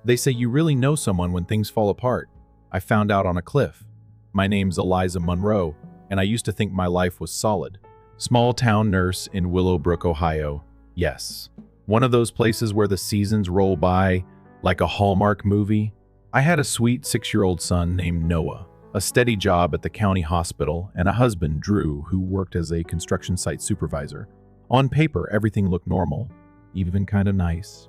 They say you really know someone when things fall apart. I found out on a cliff. My name's Eliza Monroe, and I used to think my life was solid. Small town nurse in Willowbrook, Ohio. Yes. One of those places where the seasons roll by like a Hallmark movie. I had a sweet 6-year-old son named Noah, a steady job at the county hospital, and a husband, Drew, who worked as a construction site supervisor. On paper, everything looked normal, even kind of nice.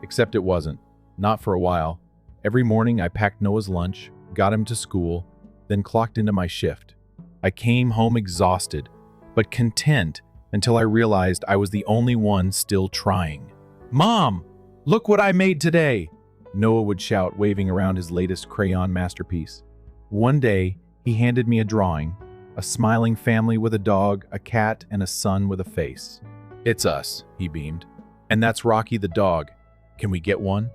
Except it wasn't. Not for a while. Every morning I packed Noah's lunch, got him to school, then clocked into my shift. I came home exhausted, but content until I realized I was the only one still trying. "Mom, look what I made today!" Noah would shout, waving around his latest crayon masterpiece. One day, he handed me a drawing, a smiling family with a dog, a cat, and a sun with a face. "It's us," he beamed. "And that's Rocky the dog. Can we get one?"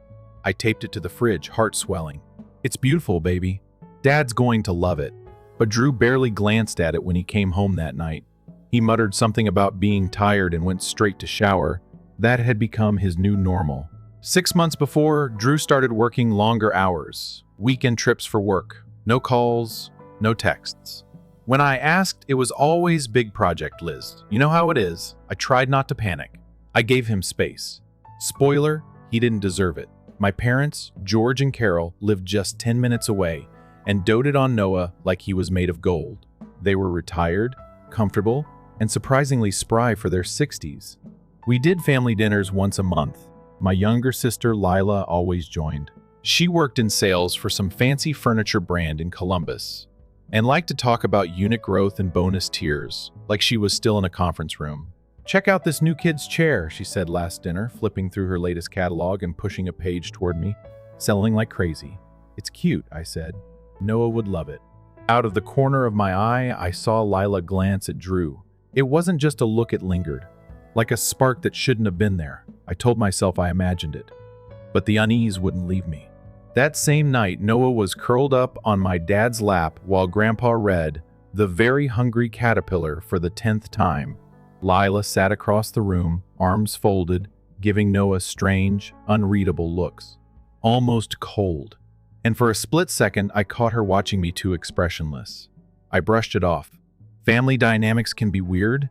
I taped it to the fridge, heart swelling. "It's beautiful, baby. Dad's going to love it." But Drew barely glanced at it when he came home that night. He muttered something about being tired and went straight to shower. That had become his new normal. 6 months before, Drew started working longer hours, weekend trips for work, no calls, no texts. When I asked, it was always big project list. You know how it is. I tried not to panic. I gave him space. Spoiler, he didn't deserve it. My parents, George and Carol, lived just 10 minutes away and doted on Noah like he was made of gold. They were retired, comfortable, and surprisingly spry for their 60s. We did family dinners once a month. My younger sister, Lila, always joined. She worked in sales for some fancy furniture brand in Columbus and liked to talk about unit growth and bonus tiers, like she was still in a conference room. "Check out this new kid's chair," she said last dinner, flipping through her latest catalog and pushing a page toward me, selling like crazy. "It's cute," I said. "Noah would love it." Out of the corner of my eye, I saw Lila glance at Drew. It wasn't just a look, it lingered, like a spark that shouldn't have been there. I told myself I imagined it, but the unease wouldn't leave me. That same night, Noah was curled up on my dad's lap while Grandpa read The Very Hungry Caterpillar for the 10th time. Lila sat across the room, arms folded, giving Noah strange, unreadable looks, almost cold. And for a split second, I caught her watching me too expressionless. I brushed it off. Family dynamics can be weird.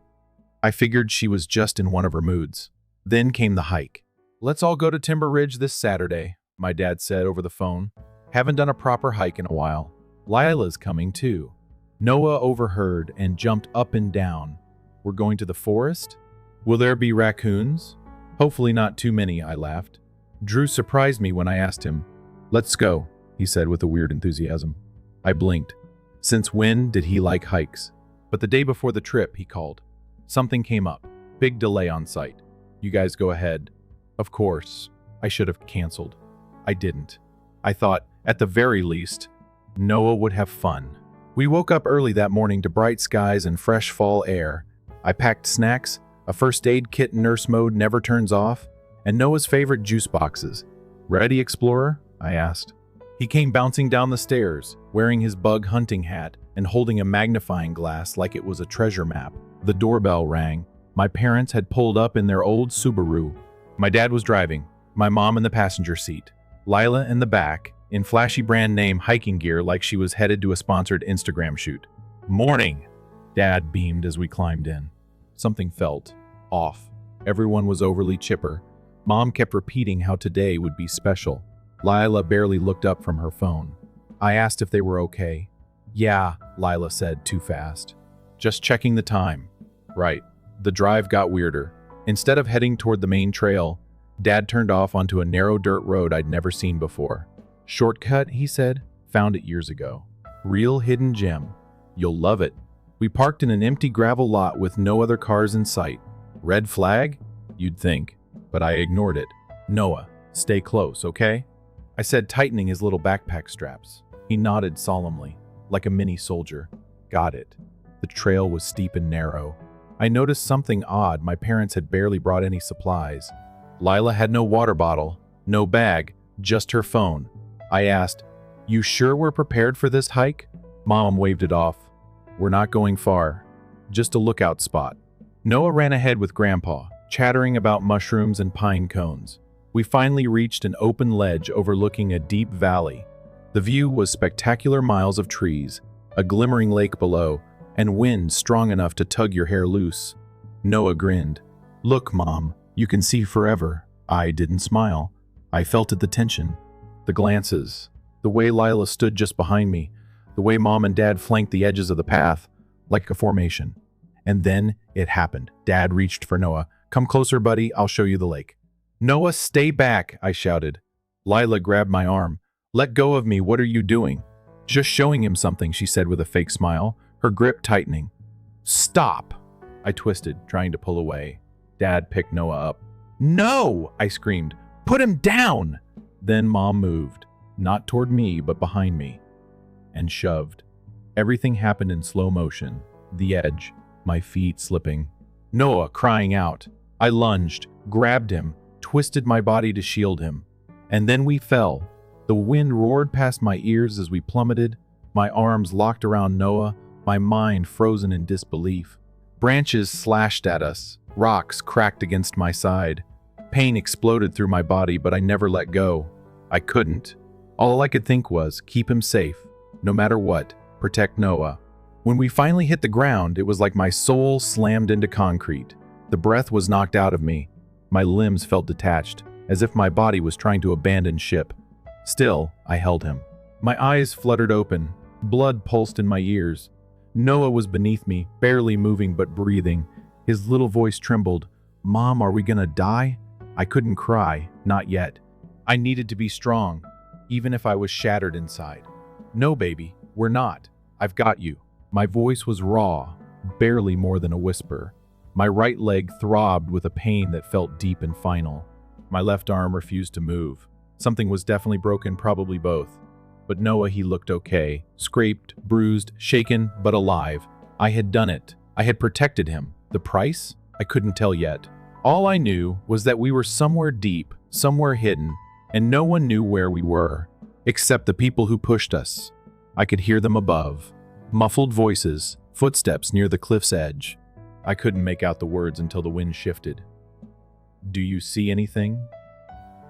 I figured she was just in one of her moods. Then came the hike. "Let's all go to Timber Ridge this Saturday," my dad said over the phone. "Haven't done a proper hike in a while. Lila's coming too." Noah overheard and jumped up and down. "We're going to the forest? Will there be raccoons?" "Hopefully not too many," I laughed. Drew surprised me when I asked him. "Let's go," he said with a weird enthusiasm. I blinked. Since when did he like hikes? But the day before the trip, he called. Something came up. Big delay on site. "You guys go ahead." Of course, I should have canceled. I didn't. I thought, at the very least, Noah would have fun. We woke up early that morning to bright skies and fresh fall air. I packed snacks, a first aid kit nurse mode never turns off, and Noah's favorite juice boxes. "Ready, Explorer?" I asked. He came bouncing down the stairs, wearing his bug hunting hat and holding a magnifying glass like it was a treasure map. The doorbell rang. My parents had pulled up in their old Subaru. My dad was driving, my mom in the passenger seat, Lila in the back, in flashy brand name hiking gear like she was headed to a sponsored Instagram shoot. "Morning!" Dad beamed as we climbed in. Something felt off. Everyone was overly chipper. Mom kept repeating how today would be special. Lila barely looked up from her phone. I asked if they were okay. "Yeah," Lila said too fast. "Just checking the time." Right. The drive got weirder. Instead of heading toward the main trail, Dad turned off onto a narrow dirt road I'd never seen before. "Shortcut," he said. "Found it years ago. Real hidden gem. You'll love it." We parked in an empty gravel lot with no other cars in sight. Red flag? You'd think. But I ignored it. "Noah, stay close, okay?" I said, tightening his little backpack straps. He nodded solemnly, like a mini soldier. "Got it." The trail was steep and narrow. I noticed something odd. My parents had barely brought any supplies. Lila had no water bottle, no bag, just her phone. I asked, "You sure we're prepared for this hike?" Mom waved it off. "We're not going far. Just a lookout spot." Noah ran ahead with Grandpa, chattering about mushrooms and pine cones. We finally reached an open ledge overlooking a deep valley. The view was spectacular: miles of trees, a glimmering lake below, and wind strong enough to tug your hair loose. Noah grinned. "Look, Mom, you can see forever." I didn't smile. I felt the tension, the glances, the way Lila stood just behind me, the way Mom and Dad flanked the edges of the path, like a formation. And then it happened. Dad reached for Noah. "Come closer, buddy, I'll show you the lake." "Noah, stay back," I shouted. Lila grabbed my arm. "Let go of me, what are you doing?" "Just showing him something," she said with a fake smile, her grip tightening. "Stop!" I twisted, trying to pull away. Dad picked Noah up. "No!" I screamed. "Put him down!" Then Mom moved, not toward me, but behind me, and shoved. Everything happened in slow motion. The edge, my feet slipping. Noah crying out. I lunged, grabbed him, twisted my body to shield him. And then we fell. The wind roared past my ears as we plummeted, my arms locked around Noah, my mind frozen in disbelief. Branches slashed at us, rocks cracked against my side. Pain exploded through my body, but I never let go. I couldn't. All I could think was, keep him safe, no matter what, protect Noah. When we finally hit the ground, it was like my soul slammed into concrete. The breath was knocked out of me. My limbs felt detached, as if my body was trying to abandon ship. Still, I held him. My eyes fluttered open. Blood pulsed in my ears. Noah was beneath me, barely moving but breathing. His little voice trembled. "Mom, are we gonna die?" I couldn't cry, not yet. I needed to be strong, even if I was shattered inside. "No, baby, we're not. I've got you." My voice was raw, barely more than a whisper. My right leg throbbed with a pain that felt deep and final. My left arm refused to move. Something was definitely broken, probably both. But Noah, he looked okay. Scraped, bruised, shaken, but alive. I had done it. I had protected him. The price? I couldn't tell yet. All I knew was that we were somewhere deep, somewhere hidden, and no one knew where we were, except the people who pushed us. I could hear them above. Muffled voices, footsteps near the cliff's edge. I couldn't make out the words until the wind shifted. "Do you see anything?"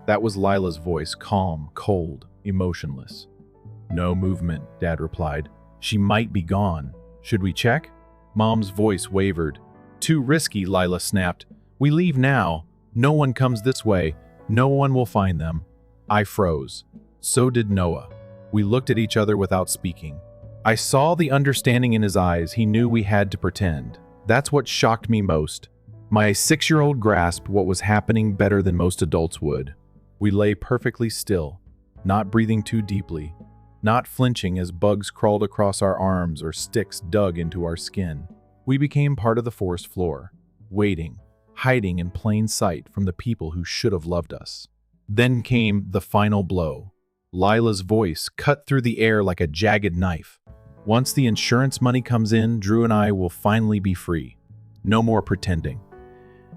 That was Lila's voice, calm, cold, emotionless. "No movement," Dad replied. "She might be gone. Should we check?" Mom's voice wavered. "Too risky," Lila snapped. "We leave now. No one comes this way. No one will find them." I froze. So did Noah. We looked at each other without speaking. I saw the understanding in his eyes. He knew we had to pretend. That's what shocked me most. My 6-year-old grasped what was happening better than most adults would. We lay perfectly still, not breathing too deeply, not flinching as bugs crawled across our arms or sticks dug into our skin. We became part of the forest floor, waiting, hiding in plain sight from the people who should have loved us. Then came the final blow. Lila's voice cut through the air like a jagged knife. "Once the insurance money comes in, Drew and I will finally be free. No more pretending.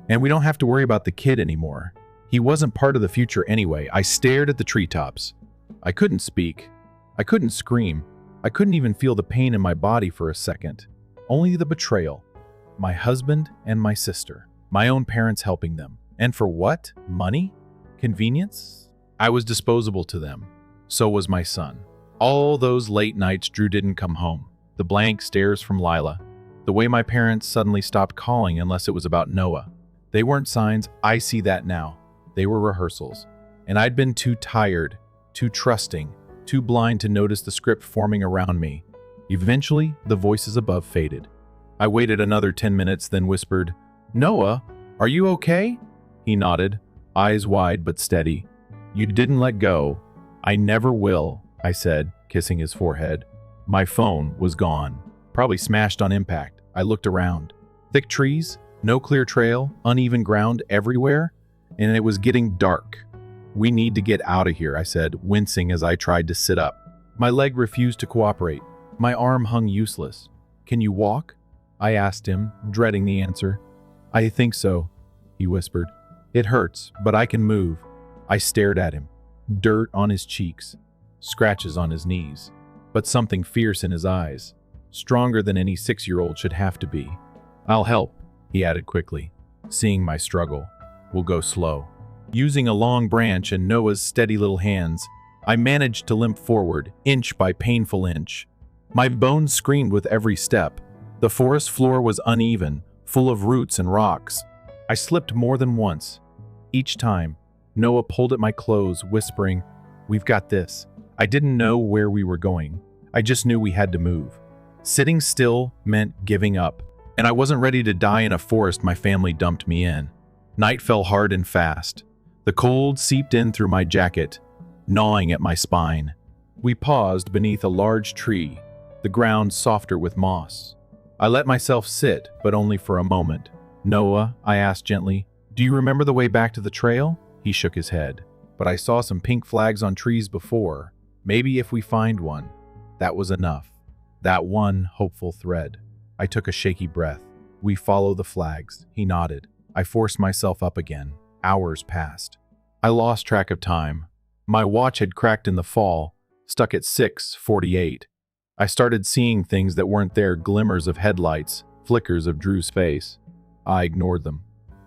And we don't have to worry about the kid anymore. He wasn't part of the future anyway." I stared at the treetops. I couldn't speak. I couldn't scream. I couldn't even feel the pain in my body for a second. Only the betrayal. My husband and my sister. My own parents helping them. And for what? Money? Convenience? I was disposable to them. So was my son. All those late nights Drew didn't come home. The blank stares from Lila. The way my parents suddenly stopped calling unless it was about Noah. They weren't signs. I see that now. They were rehearsals. And I'd been too tired, too trusting, too blind to notice the script forming around me. Eventually, the voices above faded. I waited another 10 minutes, then whispered, "Noah, are you okay?" He nodded, eyes wide but steady. "You didn't let go." "I never will," I said, kissing his forehead. My phone was gone, probably smashed on impact. I looked around. Thick trees, no clear trail, uneven ground everywhere, and it was getting dark. "We need to get out of here," I said, wincing as I tried to sit up. My leg refused to cooperate. My arm hung useless. "Can you walk?" I asked him, dreading the answer. "I think so," he whispered. "It hurts, but I can move." I stared at him. Dirt on his cheeks, scratches on his knees, but something fierce in his eyes, stronger than any 6-year-old should have to be. "I'll help," he added quickly, seeing my struggle. "We'll go slow." Using a long branch and Noah's steady little hands, I managed to limp forward, inch by painful inch. My bones screamed with every step. The forest floor was uneven, full of roots and rocks. I slipped more than once. Each time, Noah pulled at my clothes, whispering, "We've got this." I didn't know where we were going. I just knew we had to move. Sitting still meant giving up, and I wasn't ready to die in a forest my family dumped me in. Night fell hard and fast. The cold seeped in through my jacket, gnawing at my spine. We paused beneath a large tree, the ground softer with moss. I let myself sit, but only for a moment. "Noah," I asked gently, "do you remember the way back to the trail?" He shook his head. "But I saw some pink flags on trees before. Maybe if we find one." That was enough. That one hopeful thread. I took a shaky breath. "We follow the flags," he nodded. I forced myself up again. Hours passed. I lost track of time. My watch had cracked in the fall, stuck at 6:48. I started seeing things that weren't there, glimmers of headlights, flickers of Drew's face. I ignored them.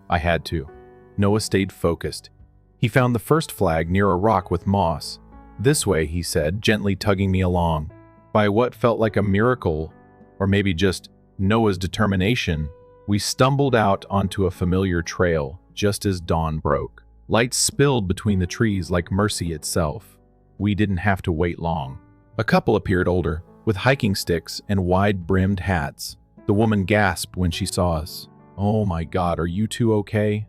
I had to. Noah stayed focused. He found the first flag near a rock with moss. "This way," he said, gently tugging me along. By what felt like a miracle, or maybe just Noah's determination, we stumbled out onto a familiar trail just as dawn broke. Light spilled between the trees like mercy itself. We didn't have to wait long. A couple appeared older, with hiking sticks and wide-brimmed hats. The woman gasped when she saw us. "Oh my God, are you two okay?"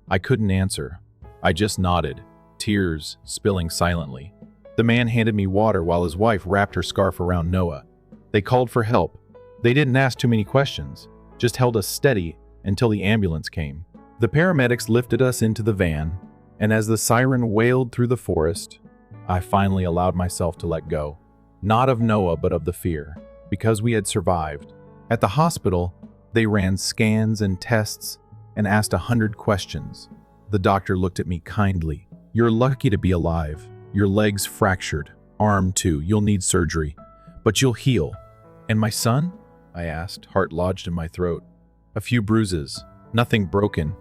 I couldn't answer. I just nodded, tears spilling silently. The man handed me water while his wife wrapped her scarf around Noah. They called for help. They didn't ask too many questions, just held us steady until the ambulance came. The paramedics lifted us into the van, and as the siren wailed through the forest, I finally allowed myself to let go. Not of Noah, but of the fear, because we had survived. At the hospital, they ran scans and tests and asked 100 questions. The doctor looked at me kindly. "You're lucky to be alive. Your leg's fractured, arm too. You'll need surgery, but you'll heal." "And my son?" I asked, heart lodged in my throat. "A few bruises, nothing broken.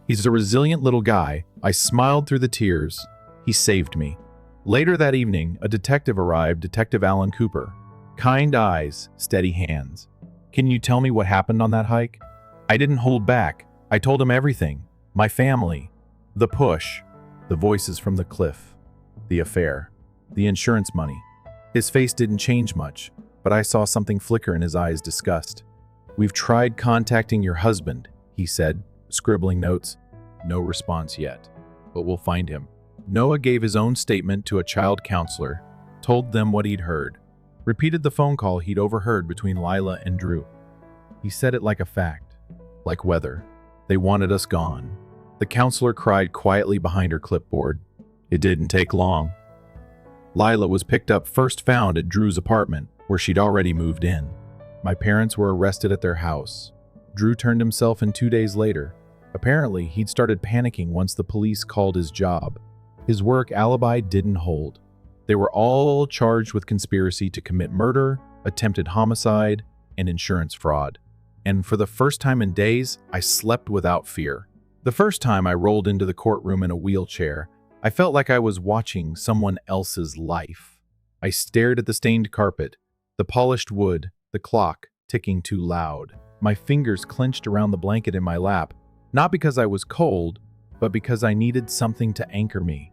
He's a resilient little guy." I smiled through the tears. He saved me. Later that evening, a detective arrived, Detective Alan Cooper. Kind eyes, steady hands. "Can you tell me what happened on that hike?" I didn't hold back. I told him everything. My family, the push, the voices from the cliff, the affair, the insurance money. His face didn't change much, but I saw something flicker in his eyes, disgust. "We've tried contacting your husband," he said, scribbling notes. "No response yet, but we'll find him." Noah gave his own statement to a child counselor, told them what he'd heard, repeated the phone call he'd overheard between Lila and Drew. He said it like a fact, like weather. They wanted us gone. The counselor cried quietly behind her clipboard. It didn't take long. Lila was picked up, first found at Drew's apartment, where she'd already moved in. My parents were arrested at their house. Drew turned himself in 2 days later. Apparently, he'd started panicking once the police called his job. His work alibi didn't hold. They were all charged with conspiracy to commit murder, attempted homicide, and insurance fraud. And for the first time in days, I slept without fear. The first time I rolled into the courtroom in a wheelchair, I felt like I was watching someone else's life. I stared at the stained carpet, the polished wood, the clock ticking too loud. My fingers clenched around the blanket in my lap, not because I was cold, but because I needed something to anchor me.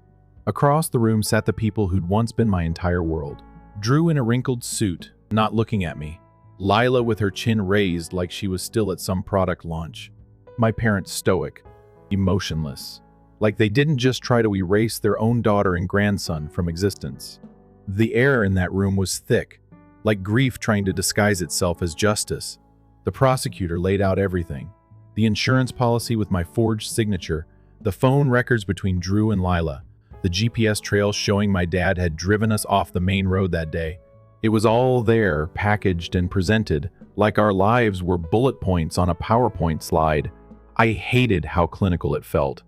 Across the room sat the people who'd once been my entire world. Drew in a wrinkled suit, not looking at me. Lila with her chin raised like she was still at some product launch. My parents stoic, emotionless, like they didn't just try to erase their own daughter and grandson from existence. The air in that room was thick, like grief trying to disguise itself as justice. The prosecutor laid out everything. The insurance policy with my forged signature, the phone records between Drew and Lila, the GPS trail showing my dad had driven us off the main road that day. It was all there, packaged and presented, like our lives were bullet points on a PowerPoint slide. I hated how clinical it felt.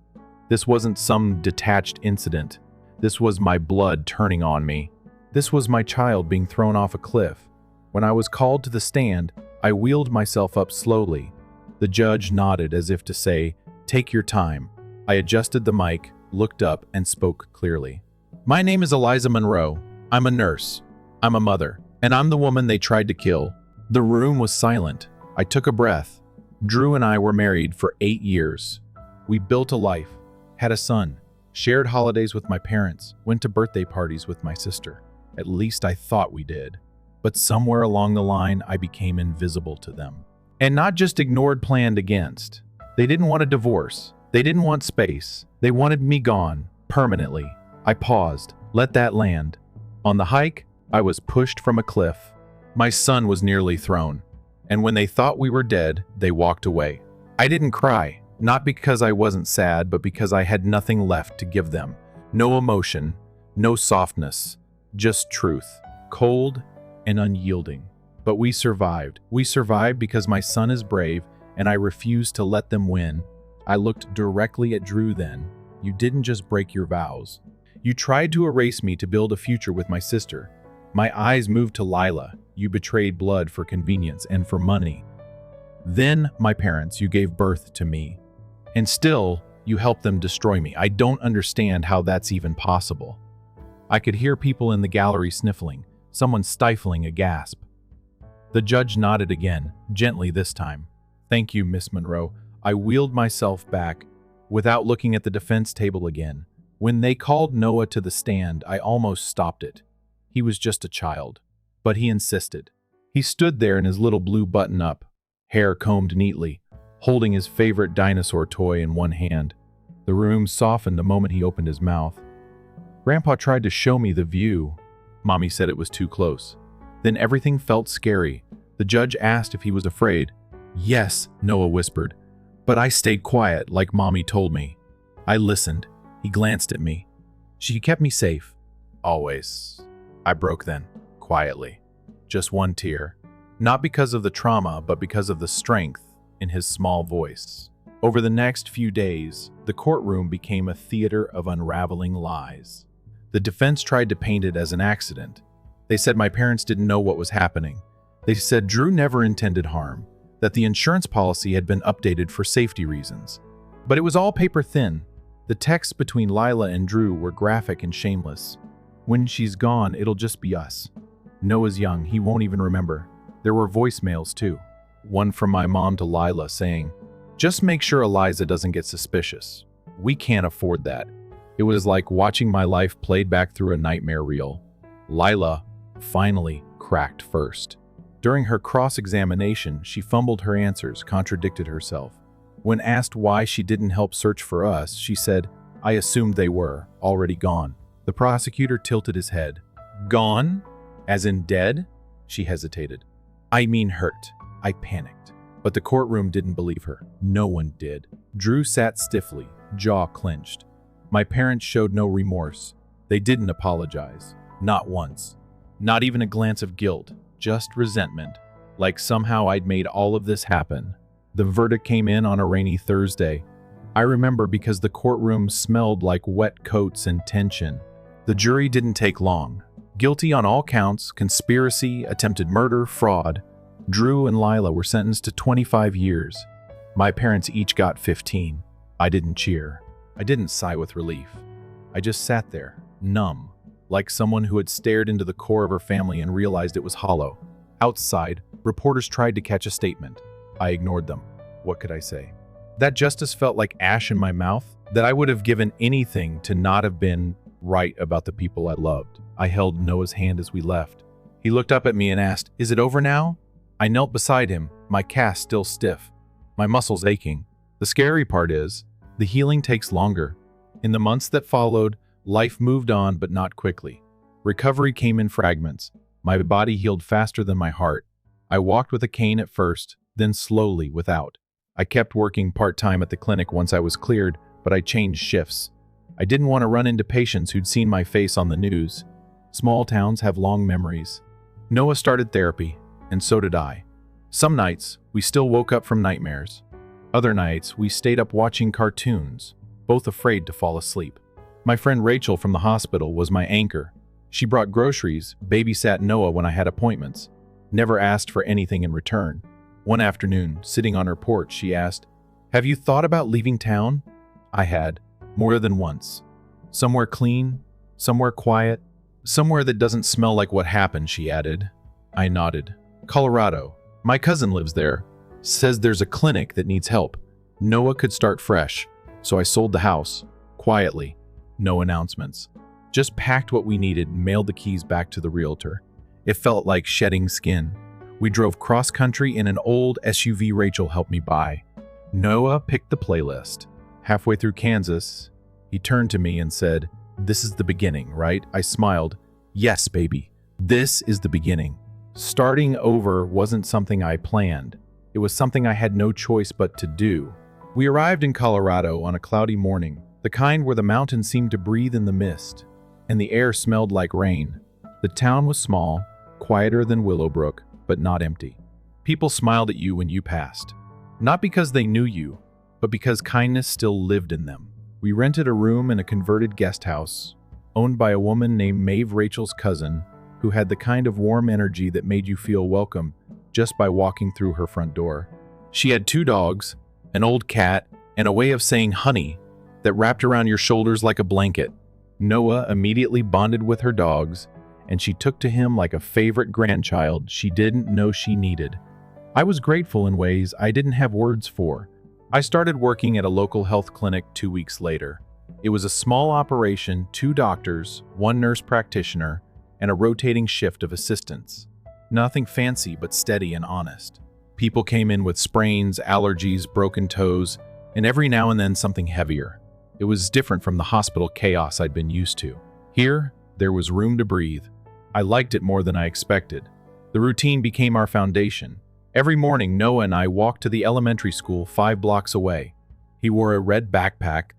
This wasn't some detached incident. This was my blood turning on me. This was my child being thrown off a cliff. When I was called to the stand, I wheeled myself up slowly. The judge nodded as if to say, "Take your time." I adjusted the mic, looked up, and spoke clearly. "My name is Eliza Monroe. I'm a nurse. I'm a mother. And I'm the woman they tried to kill." The room was silent. I took a breath. Drew and I were married for 8 years. We built a life, had a son, shared holidays with my parents, went to birthday parties with my sister. At least I thought we did. But somewhere along the line, I became invisible to them. And not just ignored, planned against. They didn't want a divorce. They didn't want space. They wanted me gone, permanently. I paused, let that land. On the hike, I was pushed from a cliff. My son was nearly thrown. And when they thought we were dead, they walked away. I didn't cry, not because I wasn't sad, but because I had nothing left to give them. No emotion, no softness, just truth, cold and unyielding. But we survived. We survived because my son is brave, and I refused to let them win. I looked directly at Drew then. "You didn't just break your vows. You tried to erase me to build a future with my sister." My eyes moved to Lila. "You betrayed blood for convenience and for money. Then, my parents, you gave birth to me. And still, you helped them destroy me. I don't understand how that's even possible." I could hear people in the gallery sniffling, someone stifling a gasp. The judge nodded again, gently this time. "Thank you, Miss Monroe." I wheeled myself back, without looking at the defense table again. When they called Noah to the stand, I almost stopped it. He was just a child. But he insisted. He stood there in his little blue button-up, hair combed neatly, holding his favorite dinosaur toy in one hand. The room softened the moment he opened his mouth. "Grandpa tried to show me the view." Mommy said it was too close. Then everything felt scary. The judge asked if he was afraid. "Yes," Noah whispered. "But I stayed quiet, like Mommy told me." I listened. He glanced at me. "She kept me safe. Always." I broke then, quietly. Just one tear. Not because of the trauma, but because of the strength in his small voice. Over the next few days, the courtroom became a theater of unraveling lies. The defense tried to paint it as an accident. They said my parents didn't know what was happening. They said Drew never intended harm, that the insurance policy had been updated for safety reasons. But it was all paper thin. The texts between Lila and Drew were graphic and shameless. "When she's gone, it'll just be us. Noah's young, he won't even remember." There were voicemails too. One from my mom to Lila saying, "Just make sure Eliza doesn't get suspicious. We can't afford that." It was like watching my life played back through a nightmare reel. Lila finally cracked first. During her cross-examination, she fumbled her answers, contradicted herself. When asked why she didn't help search for us, she said, "I assumed they were already gone." The prosecutor tilted his head. "Gone? As in dead?" She hesitated. "I mean hurt." I panicked. But the courtroom didn't believe her. No one did. Drew sat stiffly, jaw clenched. My parents showed no remorse. They didn't apologize. Not once. Not even a glance of guilt. Just resentment. Like somehow I'd made all of this happen. The verdict came in on a rainy Thursday. I remember because the courtroom smelled like wet coats and tension. The jury didn't take long. Guilty on all counts: conspiracy, attempted murder, fraud. Drew and Lila were sentenced to 25 years. My parents each got 15. I didn't cheer. I didn't sigh with relief. I just sat there, numb, like someone who had stared into the core of her family and realized it was hollow. Outside, reporters tried to catch a statement. I ignored them. What could I say? That justice felt like ash in my mouth, that I would have given anything to not have been right about the people I loved. I held Noah's hand as we left. He looked up at me and asked, "Is it over now?" I knelt beside him, my cast still stiff, my muscles aching. The scary part is, the healing takes longer. In the months that followed, life moved on, but not quickly. Recovery came in fragments. My body healed faster than my heart. I walked with a cane at first, then slowly without. I kept working part-time at the clinic once I was cleared, but I changed shifts. I didn't want to run into patients who'd seen my face on the news. Small towns have long memories. Noah started therapy, and so did I. Some nights, we still woke up from nightmares. Other nights, we stayed up watching cartoons, both afraid to fall asleep. My friend Rachel from the hospital was my anchor. She brought groceries, babysat Noah when I had appointments, never asked for anything in return. One afternoon, sitting on her porch, she asked, "Have you thought about leaving town?" I had. More than once. Somewhere clean, somewhere quiet, somewhere that doesn't smell like what happened, she added. I nodded. Colorado. My cousin lives there. Says there's a clinic that needs help. Noah could start fresh, so I sold the house. Quietly. No announcements. Just packed what we needed and mailed the keys back to the realtor. It felt like shedding skin. We drove cross-country in an old SUV Rachel helped me buy. Noah picked the playlist. Halfway through Kansas, he turned to me and said, "This is the beginning, right?" I smiled. "Yes, baby. This is the beginning." Starting over wasn't something I planned. It was something I had no choice but to do. We arrived in Colorado on a cloudy morning, the kind where the mountains seemed to breathe in the mist, and the air smelled like rain. The town was small, quieter than Willowbrook, but not empty. People smiled at you when you passed. Not because they knew you, but because kindness still lived in them. We rented a room in a converted guest house, owned by a woman named Maeve, Rachel's cousin, who had the kind of warm energy that made you feel welcome just by walking through her front door. She had 2 dogs, an old cat, and a way of saying honey that wrapped around your shoulders like a blanket. Noah immediately bonded with her dogs, and she took to him like a favorite grandchild she didn't know she needed. I was grateful in ways I didn't have words for. I started working at a local health clinic 2 weeks later. It was a small operation, 2 doctors, 1 nurse practitioner, and a rotating shift of assistants. Nothing fancy but steady and honest. People came in with sprains, allergies, broken toes, and every now and then something heavier. It was different from the hospital chaos I'd been used to. Here, there was room to breathe. I liked it more than I expected. The routine became our foundation. Every morning, Noah and I walked to the elementary school 5 blocks away. He wore a red backpack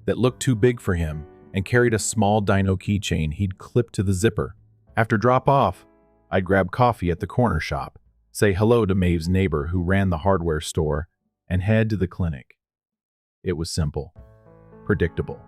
that looked too big for him and carried a small dino keychain he'd clipped to the zipper. After drop-off, I'd grab coffee at the corner shop, say hello to Maeve's neighbor who ran the hardware store, and head to the clinic. It was simple, predictable.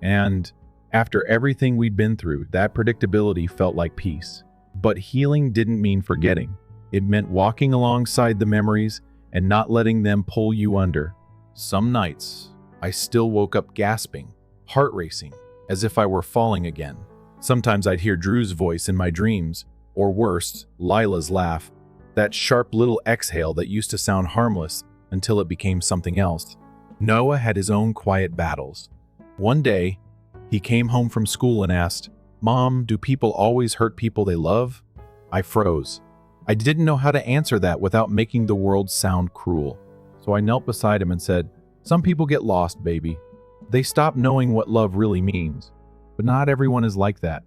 And after everything we'd been through, that predictability felt like peace. But healing didn't mean forgetting. It meant walking alongside the memories and not letting them pull you under. Some nights, I still woke up gasping, heart racing, as if I were falling again. Sometimes I'd hear Drew's voice in my dreams, or worse, Lila's laugh, that sharp little exhale that used to sound harmless until it became something else. Noah had his own quiet battles. One day, he came home from school and asked, "Mom, do people always hurt people they love?" I froze. I didn't know how to answer that without making the world sound cruel. So I knelt beside him and said, "Some people get lost, baby. They stop knowing what love really means. But not everyone is like that."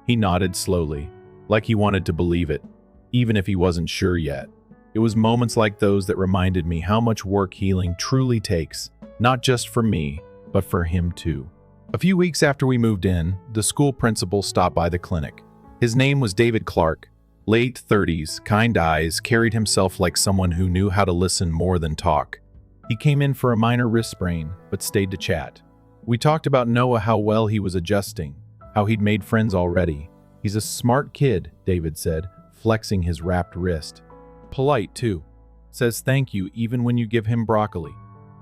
He nodded slowly, like he wanted to believe it, even if he wasn't sure yet. It was moments like those that reminded me how much work healing truly takes, not just for me, but for him too. A few weeks after we moved in, the school principal stopped by the clinic. His name was David Clark. Late 30s, kind eyes, carried himself like someone who knew how to listen more than talk. He came in for a minor wrist sprain, but stayed to chat. We talked about Noah, how well he was adjusting, how he'd made friends already. "He's a smart kid," David said, flexing his wrapped wrist. "Polite, too. Says thank you even when you give him broccoli."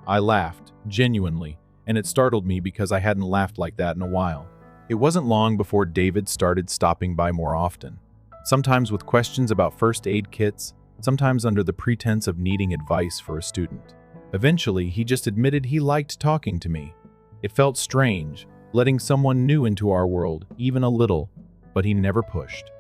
I laughed, genuinely, and it startled me because I hadn't laughed like that in a while. It wasn't long before David started stopping by more often. Sometimes with questions about first aid kits, sometimes under the pretense of needing advice for a student. Eventually, he just admitted he liked talking to me. It felt strange, letting someone new into our world, even a little, but he never pushed.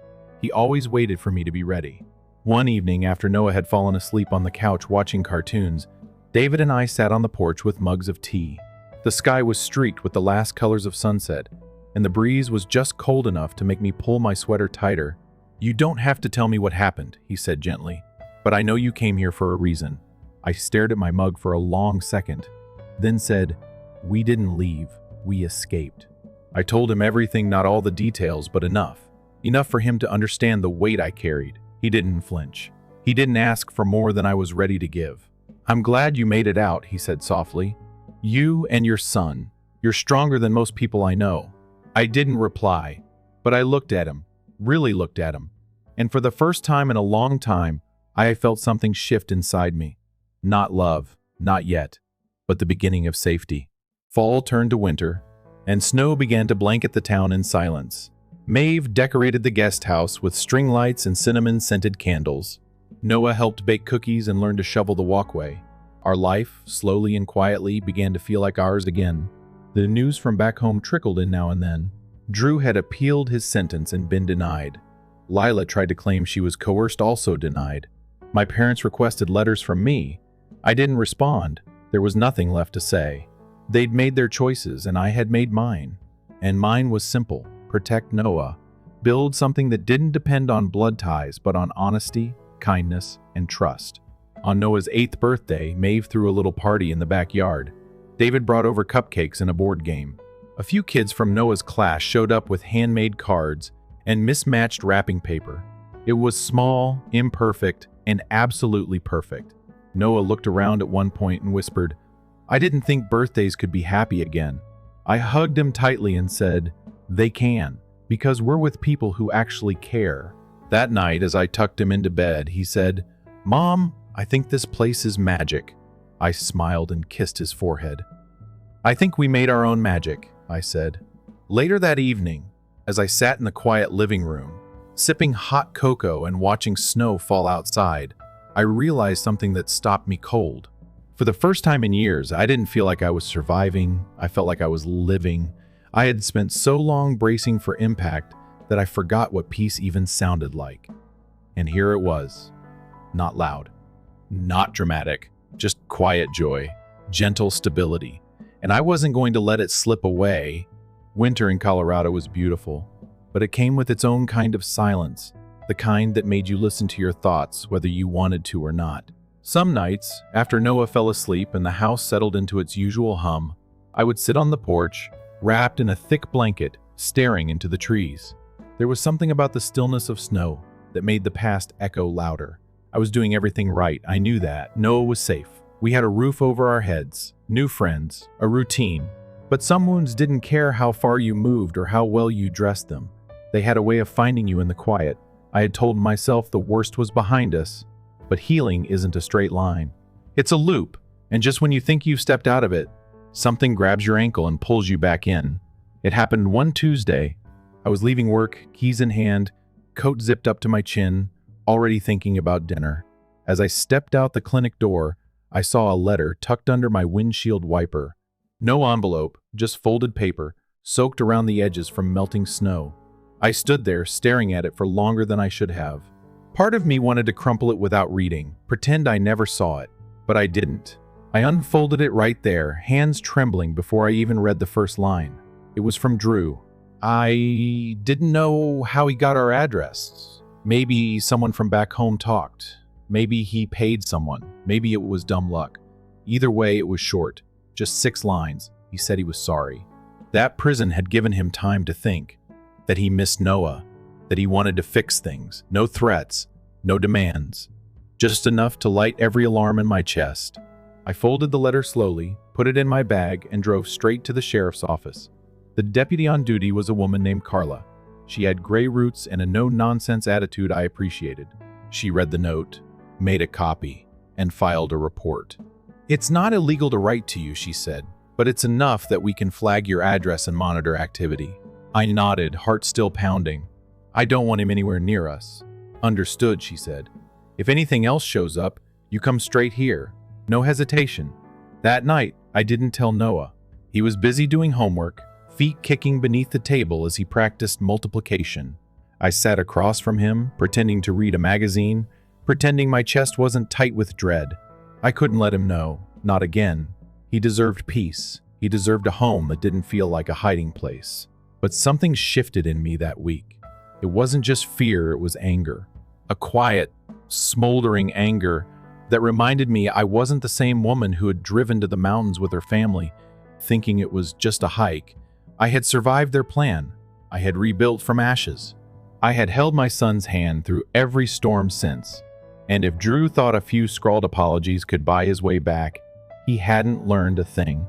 He always waited for me to be ready. One evening, after Noah had fallen asleep on the couch watching cartoons, David and I sat on the porch with mugs of tea. The sky was streaked with the last colors of sunset, and the breeze was just cold enough to make me pull my sweater tighter. "You don't have to tell me what happened," he said gently, "but I know you came here for a reason." I stared at my mug for a long second, then said, "We didn't leave, we escaped." I told him everything, not all the details, but enough. Enough for him to understand the weight I carried. He didn't flinch. He didn't ask for more than I was ready to give. "I'm glad you made it out," he said softly. "You and your son. You're stronger than most people I know." I didn't reply, but I looked at him, really looked at him. And for the first time in a long time, I felt something shift inside me. Not love, not yet, but the beginning of safety. Fall turned to winter, and snow began to blanket the town in silence. Maeve decorated the guest house with string lights and cinnamon-scented candles. Noah helped bake cookies and learned to shovel the walkway. Our life, slowly and quietly, began to feel like ours again. The news from back home trickled in now and then. Drew had appealed his sentence and been denied. Lila tried to claim she was coerced, also denied. My parents requested letters from me. I didn't respond. There was nothing left to say. They'd made their choices, and I had made mine. And mine was simple: protect Noah. Build something that didn't depend on blood ties, but on honesty, kindness, and trust. On Noah's 8th birthday, Maeve threw a little party in the backyard. David brought over cupcakes and a board game. A few kids from Noah's class showed up with handmade cards and mismatched wrapping paper. It was small, imperfect, and absolutely perfect. Noah looked around at one point and whispered, "I didn't think birthdays could be happy again." I hugged him tightly and said, "They can, because we're with people who actually care." That night, as I tucked him into bed, he said, "Mom, I think this place is magic." I smiled and kissed his forehead. "I think we made our own magic," I said. Later that evening, as I sat in the quiet living room, sipping hot cocoa and watching snow fall outside, I realized something that stopped me cold. For the first time in years, I didn't feel like I was surviving. I felt like I was living. I had spent so long bracing for impact that I forgot what peace even sounded like. And here it was. Not loud, not dramatic, just quiet joy, gentle stability. And I wasn't going to let it slip away. Winter in Colorado was beautiful, but it came with its own kind of silence, the kind that made you listen to your thoughts whether you wanted to or not. Some nights, after Noah fell asleep and the house settled into its usual hum, I would sit on the porch, wrapped in a thick blanket, staring into the trees. There was something about the stillness of snow that made the past echo louder. I was doing everything right, I knew that. Noah was safe. We had a roof over our heads, new friends, a routine. But some wounds didn't care how far you moved or how well you dressed them. They had a way of finding you in the quiet. I had told myself the worst was behind us, but healing isn't a straight line. It's a loop, and just when you think you've stepped out of it, something grabs your ankle and pulls you back in. It happened one Tuesday. I was leaving work, keys in hand, coat zipped up to my chin, already thinking about dinner. As I stepped out the clinic door, I saw a letter tucked under my windshield wiper. No envelope, just folded paper, soaked around the edges from melting snow. I stood there, staring at it for longer than I should have. Part of me wanted to crumple it without reading, pretend I never saw it, but I didn't. I unfolded it right there, hands trembling before I even read the first line. It was from Drew. I didn't know how he got our address. Maybe someone from back home talked. Maybe he paid someone. Maybe it was dumb luck. Either way, it was short. Just 6 lines. He said he was sorry. That prison had given him time to think. That he missed Noah. That he wanted to fix things. No threats. No demands. Just enough to light every alarm in my chest. I folded the letter slowly, put it in my bag, and drove straight to the sheriff's office. The deputy on duty was a woman named Carla. She had gray roots and a no-nonsense attitude I appreciated. She read the note, made a copy, and filed a report. "It's not illegal to write to you," she said, "but it's enough that we can flag your address and monitor activity." I nodded, heart still pounding. "I don't want him anywhere near us." "Understood," she said. "If anything else shows up, you come straight here. No hesitation." That night, I didn't tell Noah. He was busy doing homework, feet kicking beneath the table as he practiced multiplication. I sat across from him, pretending to read a magazine, pretending my chest wasn't tight with dread. I couldn't let him know, not again. He deserved peace. He deserved a home that didn't feel like a hiding place. But something shifted in me that week. It wasn't just fear, it was anger. A quiet, smoldering anger that reminded me I wasn't the same woman who had driven to the mountains with her family, thinking it was just a hike. I had survived their plan. I had rebuilt from ashes. I had held my son's hand through every storm since. And if Drew thought a few scrawled apologies could buy his way back, he hadn't learned a thing.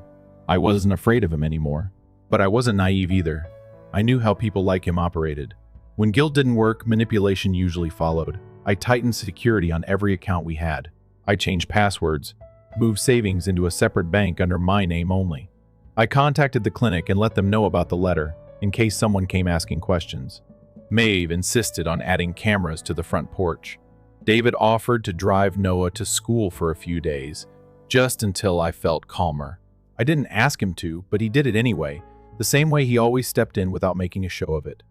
I wasn't afraid of him anymore. But I wasn't naive either. I knew how people like him operated. When guilt didn't work, manipulation usually followed. I tightened security on every account we had. I changed passwords, moved savings into a separate bank under my name only. I contacted the clinic and let them know about the letter, in case someone came asking questions. Maeve insisted on adding cameras to the front porch. David offered to drive Noah to school for a few days, just until I felt calmer. I didn't ask him to, but he did it anyway, the same way he always stepped in without making a show of it.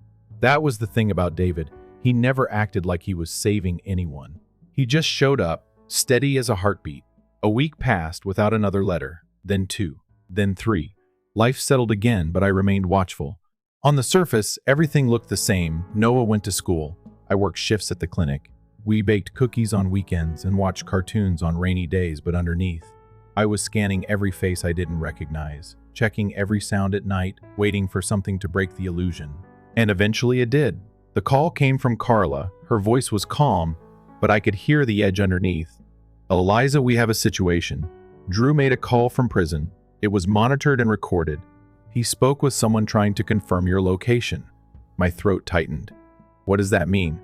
That was the thing about David. He never acted like he was saving anyone. He just showed up, steady as a heartbeat. A week passed without another letter, then 2, then 3. Life settled again, but I remained watchful. On the surface, everything looked the same. Noah went to school. I worked shifts at the clinic. We baked cookies on weekends and watched cartoons on rainy days, but underneath, I was scanning every face I didn't recognize, checking every sound at night, waiting for something to break the illusion. And eventually it did. The call came from Carla. Her voice was calm, but I could hear the edge underneath. Eliza, we have a situation. Drew made a call from prison. It was monitored and recorded. He spoke with someone trying to confirm your location. My throat tightened. What does that mean?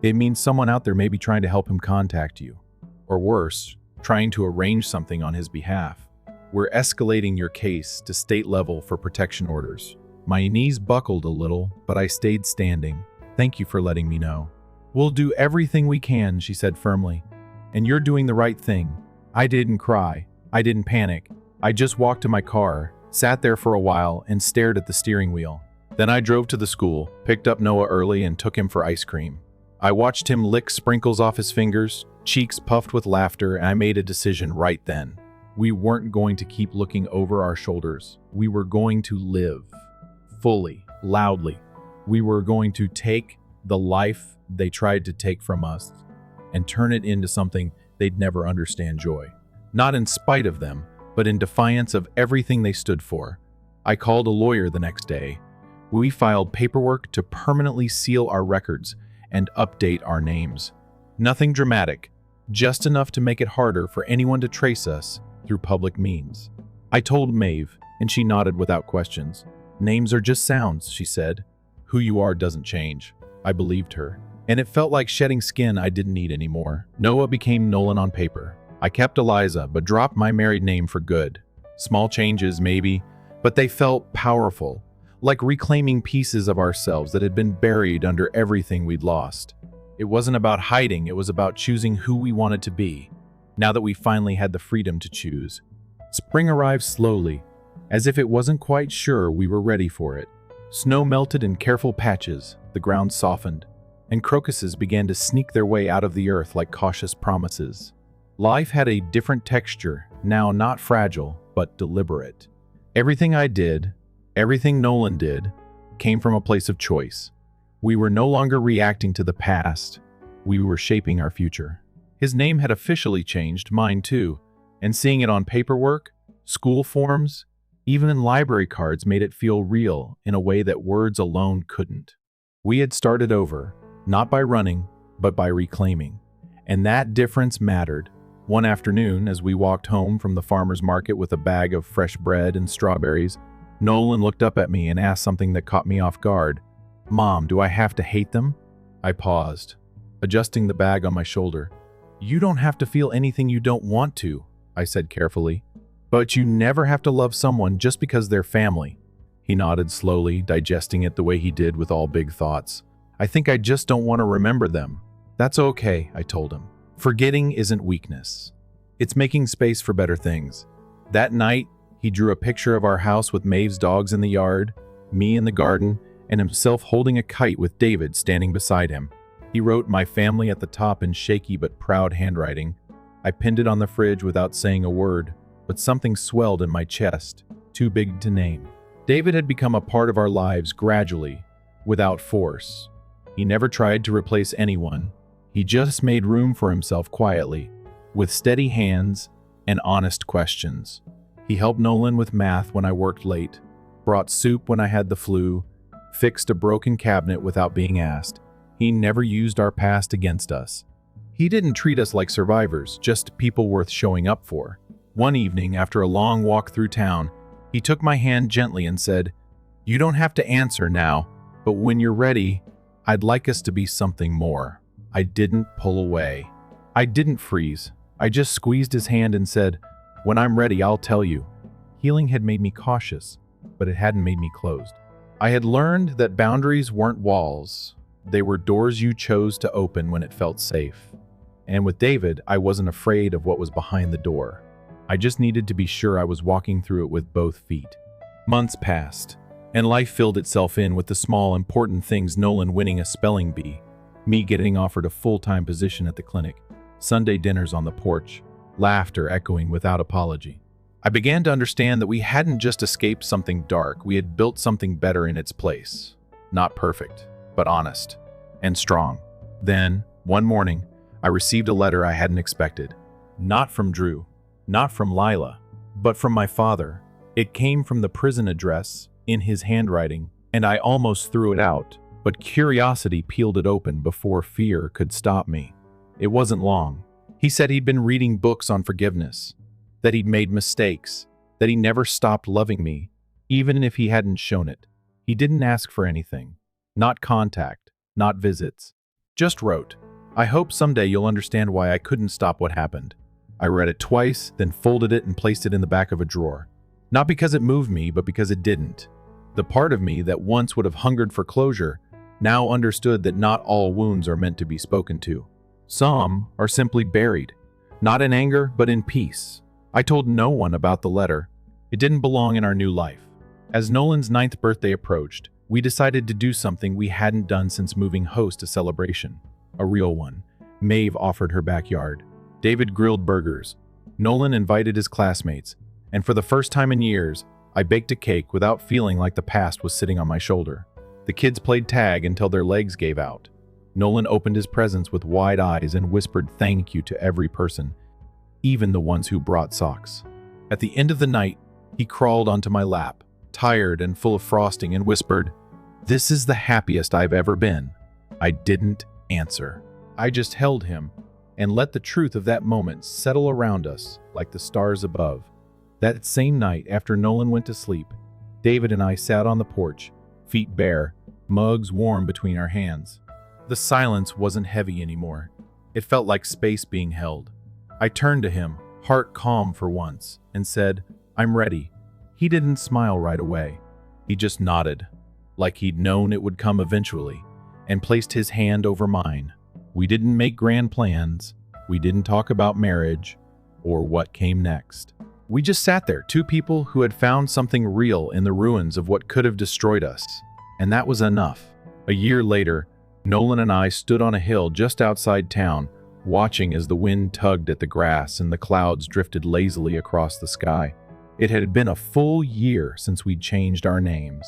It means someone out there may be trying to help him contact you. Or worse, trying to arrange something on his behalf. We're escalating your case to state level for protection orders. My knees buckled a little, but I stayed standing. Thank you for letting me know. We'll do everything we can, she said firmly. And you're doing the right thing. I didn't cry. I didn't panic. I just walked to my car, sat there for a while, and stared at the steering wheel. Then I drove to the school, picked up Noah early, and took him for ice cream. I watched him lick sprinkles off his fingers, cheeks puffed with laughter, and I made a decision right then. We weren't going to keep looking over our shoulders. We were going to live. Fully, loudly. We were going to take the life they tried to take from us and turn it into something they'd never understand joy. Not in spite of them, but in defiance of everything they stood for. I called a lawyer the next day. We filed paperwork to permanently seal our records and update our names. Nothing dramatic, just enough to make it harder for anyone to trace us through public means. I told Maeve, and she nodded without questions. Names are just sounds, she said. Who you are doesn't change. I believed her. And it felt like shedding skin I didn't need anymore. Noah became Nolan on paper. I kept Eliza, but dropped my married name for good. Small changes, maybe, but they felt powerful, like reclaiming pieces of ourselves that had been buried under everything we'd lost. It wasn't about hiding, it was about choosing who we wanted to be, now that we finally had the freedom to choose. Spring arrived slowly, as if it wasn't quite sure we were ready for it. Snow melted in careful patches, the ground softened, and crocuses began to sneak their way out of the earth like cautious promises. Life had a different texture, now not fragile, but deliberate. Everything I did, everything Nolan did, came from a place of choice. We were no longer reacting to the past. We were shaping our future. His name had officially changed, mine too, and seeing it on paperwork, school forms, even in library cards made it feel real in a way that words alone couldn't. We had started over, not by running, but by reclaiming. And that difference mattered. One afternoon, as we walked home from the farmer's market with a bag of fresh bread and strawberries, Nolan looked up at me and asked something that caught me off guard. Mom, do I have to hate them? I paused, adjusting the bag on my shoulder. You don't have to feel anything you don't want to, I said carefully. But you never have to love someone just because they're family. He nodded slowly, digesting it the way he did with all big thoughts. I think I just don't want to remember them. That's okay, I told him. Forgetting isn't weakness. It's making space for better things. That night, he drew a picture of our house with Maeve's dogs in the yard, me in the garden, and himself holding a kite with David standing beside him. He wrote my family at the top in shaky but proud handwriting. I pinned it on the fridge without saying a word, but something swelled in my chest, too big to name. David had become a part of our lives gradually, without force. He never tried to replace anyone. He just made room for himself quietly, with steady hands and honest questions. He helped Nolan with math when I worked late, brought soup when I had the flu, fixed a broken cabinet without being asked. He never used our past against us. He didn't treat us like survivors, just people worth showing up for. One evening, after a long walk through town, he took my hand gently and said, "You don't have to answer now, but when you're ready, I'd like us to be something more." I didn't pull away. I didn't freeze. I just squeezed his hand and said, "When I'm ready, I'll tell you." Healing had made me cautious, but it hadn't made me closed. I had learned that boundaries weren't walls. They were doors you chose to open when it felt safe. And with David, I wasn't afraid of what was behind the door. I just needed to be sure I was walking through it with both feet. Months passed, and life filled itself in with the small, important things: Nolan winning a spelling bee, me getting offered a full-time position at the clinic, Sunday dinners on the porch, laughter echoing without apology. I began to understand that we hadn't just escaped something dark, we had built something better in its place. Not perfect, but honest and strong. Then, one morning, I received a letter I hadn't expected. Not from Drew, not from Lila, but from my father. It came from the prison address, in his handwriting, and I almost threw it out, but curiosity peeled it open before fear could stop me. It wasn't long. He said he'd been reading books on forgiveness, that he'd made mistakes, that he never stopped loving me, even if he hadn't shown it. He didn't ask for anything. Not contact, not visits. Just wrote, "I hope someday you'll understand why I couldn't stop what happened." I read it twice, then folded it and placed it in the back of a drawer. Not because it moved me, but because it didn't. The part of me that once would have hungered for closure now understood that not all wounds are meant to be spoken to. Some are simply buried, not in anger, but in peace. I told no one about the letter. It didn't belong in our new life. As Nolan's 9th birthday approached, we decided to do something we hadn't done since moving host to celebration. A real one. Maeve offered her backyard. David grilled burgers. Nolan invited his classmates. And for the first time in years, I baked a cake without feeling like the past was sitting on my shoulder. The kids played tag until their legs gave out. Nolan opened his presents with wide eyes and whispered thank you to every person, even the ones who brought socks. At the end of the night, he crawled onto my lap, tired and full of frosting, and whispered, "This is the happiest I've ever been." I didn't answer. I just held him and let the truth of that moment settle around us like the stars above. That same night, after Nolan went to sleep, David and I sat on the porch, feet bare, mugs warm between our hands. The silence wasn't heavy anymore. It felt like space being held. I turned to him, heart calm for once, and said, "I'm ready." He didn't smile right away. He just nodded, like he'd known it would come eventually, and placed his hand over mine. We didn't make grand plans. We didn't talk about marriage or what came next. We just sat there, two people who had found something real in the ruins of what could have destroyed us. And that was enough. A year later, Nolan and I stood on a hill just outside town, watching as the wind tugged at the grass and the clouds drifted lazily across the sky. It had been a full year since we'd changed our names.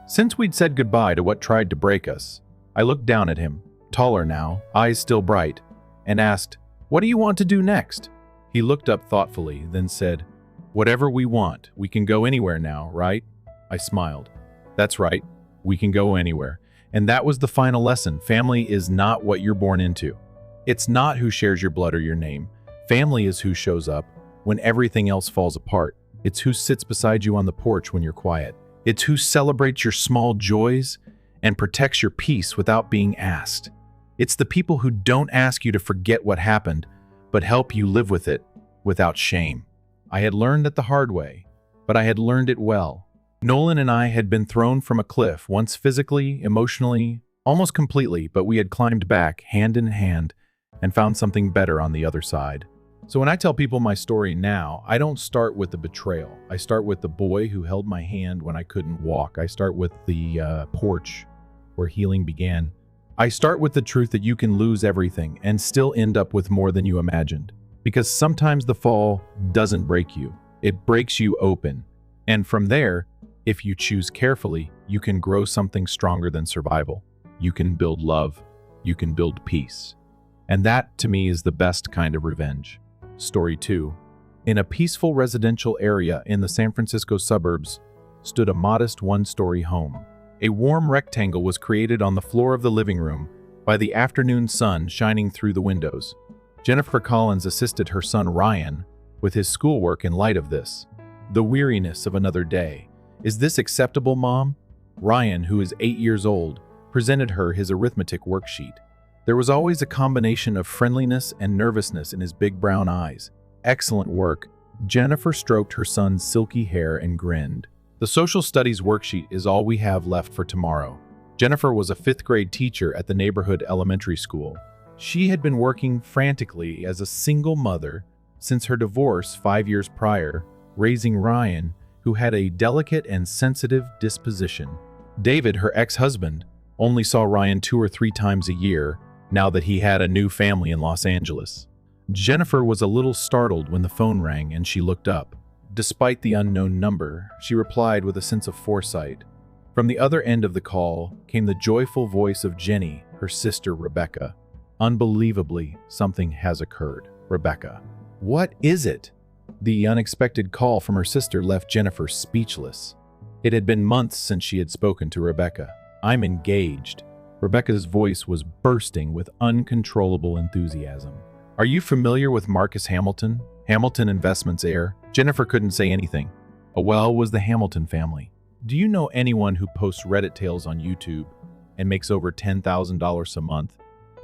Since we'd said goodbye to what tried to break us, I looked down at him, taller now, eyes still bright, and asked, "What do you want to do next?" He looked up thoughtfully, then said, "Whatever we want, we can go anywhere now, right?" I smiled. "That's right, we can go anywhere." And that was the final lesson. Family is not what you're born into. It's not who shares your blood or your name. Family is who shows up when everything else falls apart. It's who sits beside you on the porch when you're quiet. It's who celebrates your small joys and protects your peace without being asked. It's the people who don't ask you to forget what happened, but help you live with it without shame. I had learned it the hard way, but I had learned it well. Nolan and I had been thrown from a cliff, once physically, emotionally, almost completely, but we had climbed back, hand in hand, and found something better on the other side. So when I tell people my story now, I don't start with the betrayal. I start with the boy who held my hand when I couldn't walk. I start with the porch where healing began. I start with the truth that you can lose everything and still end up with more than you imagined. Because sometimes the fall doesn't break you. It breaks you open. And from there, if you choose carefully, you can grow something stronger than survival. You can build love. You can build peace. And that, to me, is the best kind of revenge. Story 2. In a peaceful residential area in the San Francisco suburbs stood a modest one-story home. A warm rectangle was created on the floor of the living room by the afternoon sun shining through the windows. Jennifer Collins assisted her son Ryan with his schoolwork in light of this. The weariness of another day. "Is this acceptable, Mom?" Ryan, who is 8 years old, presented her his arithmetic worksheet. There was always a combination of friendliness and nervousness in his big brown eyes. "Excellent work. Jennifer stroked her son's silky hair and grinned. The social studies worksheet is all we have left for tomorrow. Jennifer was a fifth-grade teacher at the neighborhood elementary school. She had been working frantically as a single mother since her divorce 5 years prior, raising Ryan, who had a delicate and sensitive disposition. David, her ex-husband, only saw Ryan 2 or 3 times a year now that he had a new family in Los Angeles. Jennifer was a little startled when the phone rang and she looked up. Despite the unknown number, she replied with a sense of foresight. From the other end of the call came the joyful voice of Jenny, her sister Rebecca. Unbelievably, something has occurred. Rebecca. What is it? The unexpected call from her sister left Jennifer speechless. It had been months since she had spoken to Rebecca. I'm engaged. Rebecca's voice was bursting with uncontrollable enthusiasm. Are you familiar with Marcus Hamilton? Hamilton Investments heir? Jennifer couldn't say anything. Well was the Hamilton family. Do you know anyone who posts Reddit tales on YouTube and makes over $10,000 a month?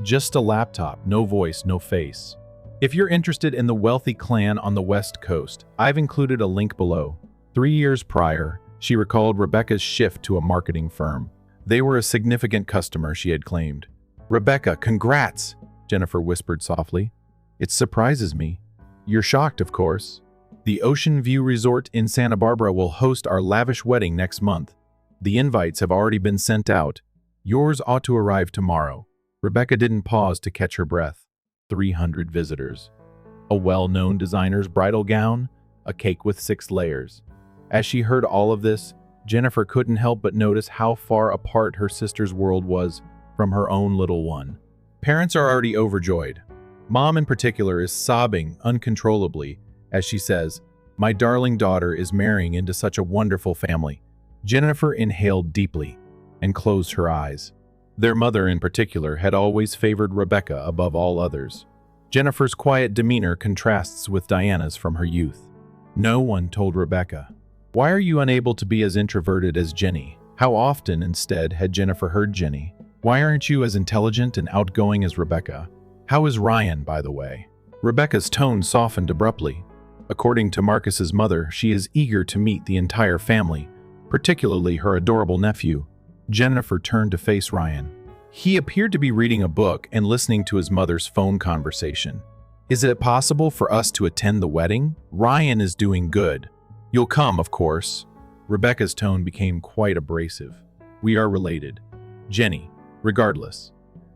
Just a laptop, no voice, no face. If you're interested in the wealthy clan on the West Coast, I've included a link below. 3 years prior, she recalled Rebecca's shift to a marketing firm. They were a significant customer, she had claimed. Rebecca, congrats, Jennifer whispered softly. It surprises me. You're shocked, of course. The Ocean View Resort in Santa Barbara will host our lavish wedding next month. The invites have already been sent out. Yours ought to arrive tomorrow. Rebecca didn't pause to catch her breath. 300 visitors. A well-known designer's bridal gown, a cake with 6 layers. As she heard all of this, Jennifer couldn't help but notice how far apart her sister's world was from her own little one. Parents are already overjoyed. Mom in particular is sobbing uncontrollably as she says, "My darling daughter is marrying into such a wonderful family." Jennifer inhaled deeply and closed her eyes. Their mother in particular had always favored Rebecca above all others. Jennifer's quiet demeanor contrasts with Diana's from her youth. No one told Rebecca, "Why are you unable to be as introverted as Jenny?" How often, instead, had Jennifer heard Jenny, "Why aren't you as intelligent and outgoing as Rebecca? How is Ryan, by the way?" Rebecca's tone softened abruptly. According to Marcus's mother, she is eager to meet the entire family, particularly her adorable nephew. Jennifer turned to face Ryan. He appeared to be reading a book and listening to his mother's phone conversation. "Is it possible for us to attend the wedding? Ryan is doing good. You'll come, of course." Rebecca's tone became quite abrasive. "We are related. Jenny, regardless."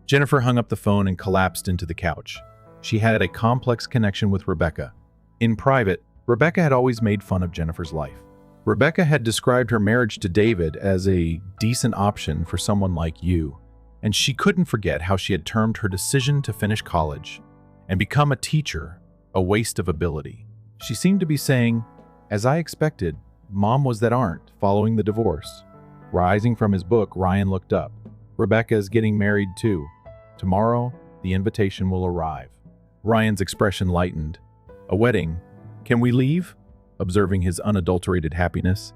Jennifer hung up the phone and collapsed into the couch. She had a complex connection with Rebecca. In private, Rebecca had always made fun of Jennifer's life. Rebecca had described her marriage to David as a decent option for someone like you, and she couldn't forget how she had termed her decision to finish college and become a teacher a waste of ability. She seemed to be saying, "As I expected, Mom was that aren't following the divorce." Rising from his book, Ryan looked up. "Rebecca is getting married too. Tomorrow, the invitation will arrive." Ryan's expression lightened. "A wedding? Can we leave?" Observing his unadulterated happiness.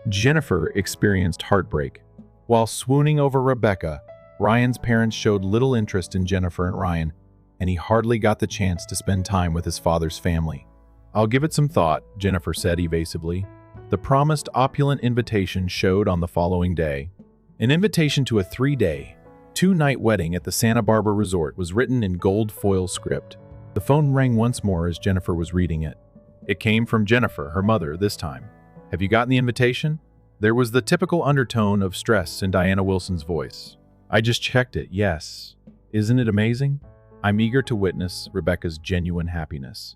Jennifer experienced heartbreak. While swooning over Rebecca, Ryan's parents showed little interest in Jennifer and Ryan, and he hardly got the chance to spend time with his father's family. "I'll give it some thought," Jennifer said evasively. The promised opulent invitation showed on the following day. An invitation to a 3-day, 2-night wedding at the Santa Barbara resort was written in gold foil script. The phone rang once more as Jennifer was reading it. It came from Jennifer, her mother, this time. "Have you gotten the invitation?" There was the typical undertone of stress in Diana Wilson's voice. "I just checked it, yes. Isn't it amazing?" "I'm eager to witness Rebecca's genuine happiness."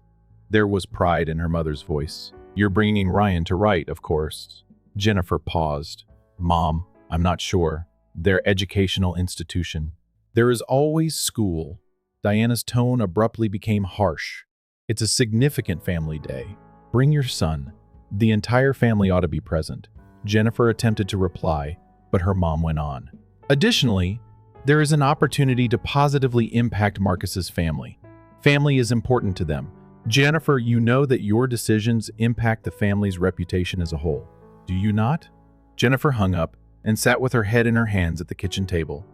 There was pride in her mother's voice. "You're bringing Ryan to write, of course." Jennifer paused. "Mom, I'm not sure. Their educational institution. There is always school." Diana's tone abruptly became harsh. "It's a significant family day. Bring your son. The entire family ought to be present." Jennifer attempted to reply, but her mom went on. "Additionally, there is an opportunity to positively impact Marcus's family. Family is important to them. Jennifer, you know that your decisions impact the family's reputation as a whole. Do you not?" Jennifer hung up and sat with her head in her hands at the kitchen table.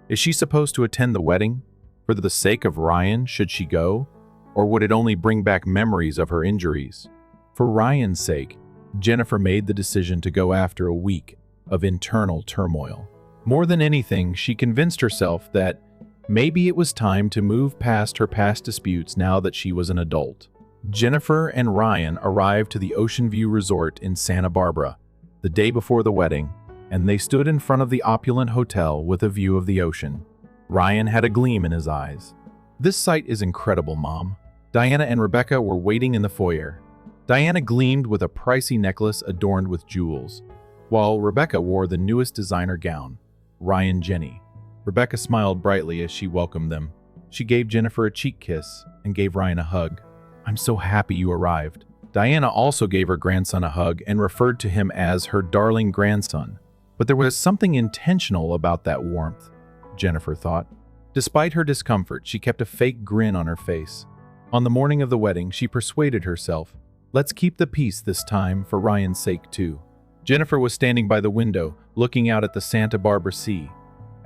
Is she supposed to attend the wedding? For the sake of Ryan, should she go? Or would it only bring back memories of her injuries? For Ryan's sake, Jennifer made the decision to go after a week of internal turmoil. More than anything, she convinced herself that maybe it was time to move past her past disputes now that she was an adult. Jennifer and Ryan arrived to the Ocean View Resort in Santa Barbara the day before the wedding, and they stood in front of the opulent hotel with a view of the ocean. Ryan had a gleam in his eyes. "This site is incredible, Mom." Diana and Rebecca were waiting in the foyer. Diana gleamed with a pricey necklace adorned with jewels, while Rebecca wore the newest designer gown. Ryan Jenny. Rebecca smiled brightly as she welcomed them. She gave Jennifer a cheek kiss and gave Ryan a hug. "I'm so happy you arrived." Diana also gave her grandson a hug and referred to him as her darling grandson. But there was something intentional about that warmth, Jennifer thought. Despite her discomfort, she kept a fake grin on her face. On the morning of the wedding, she persuaded herself, let's keep the peace this time for Ryan's sake too. Jennifer was standing by the window, looking out at the Santa Barbara Sea.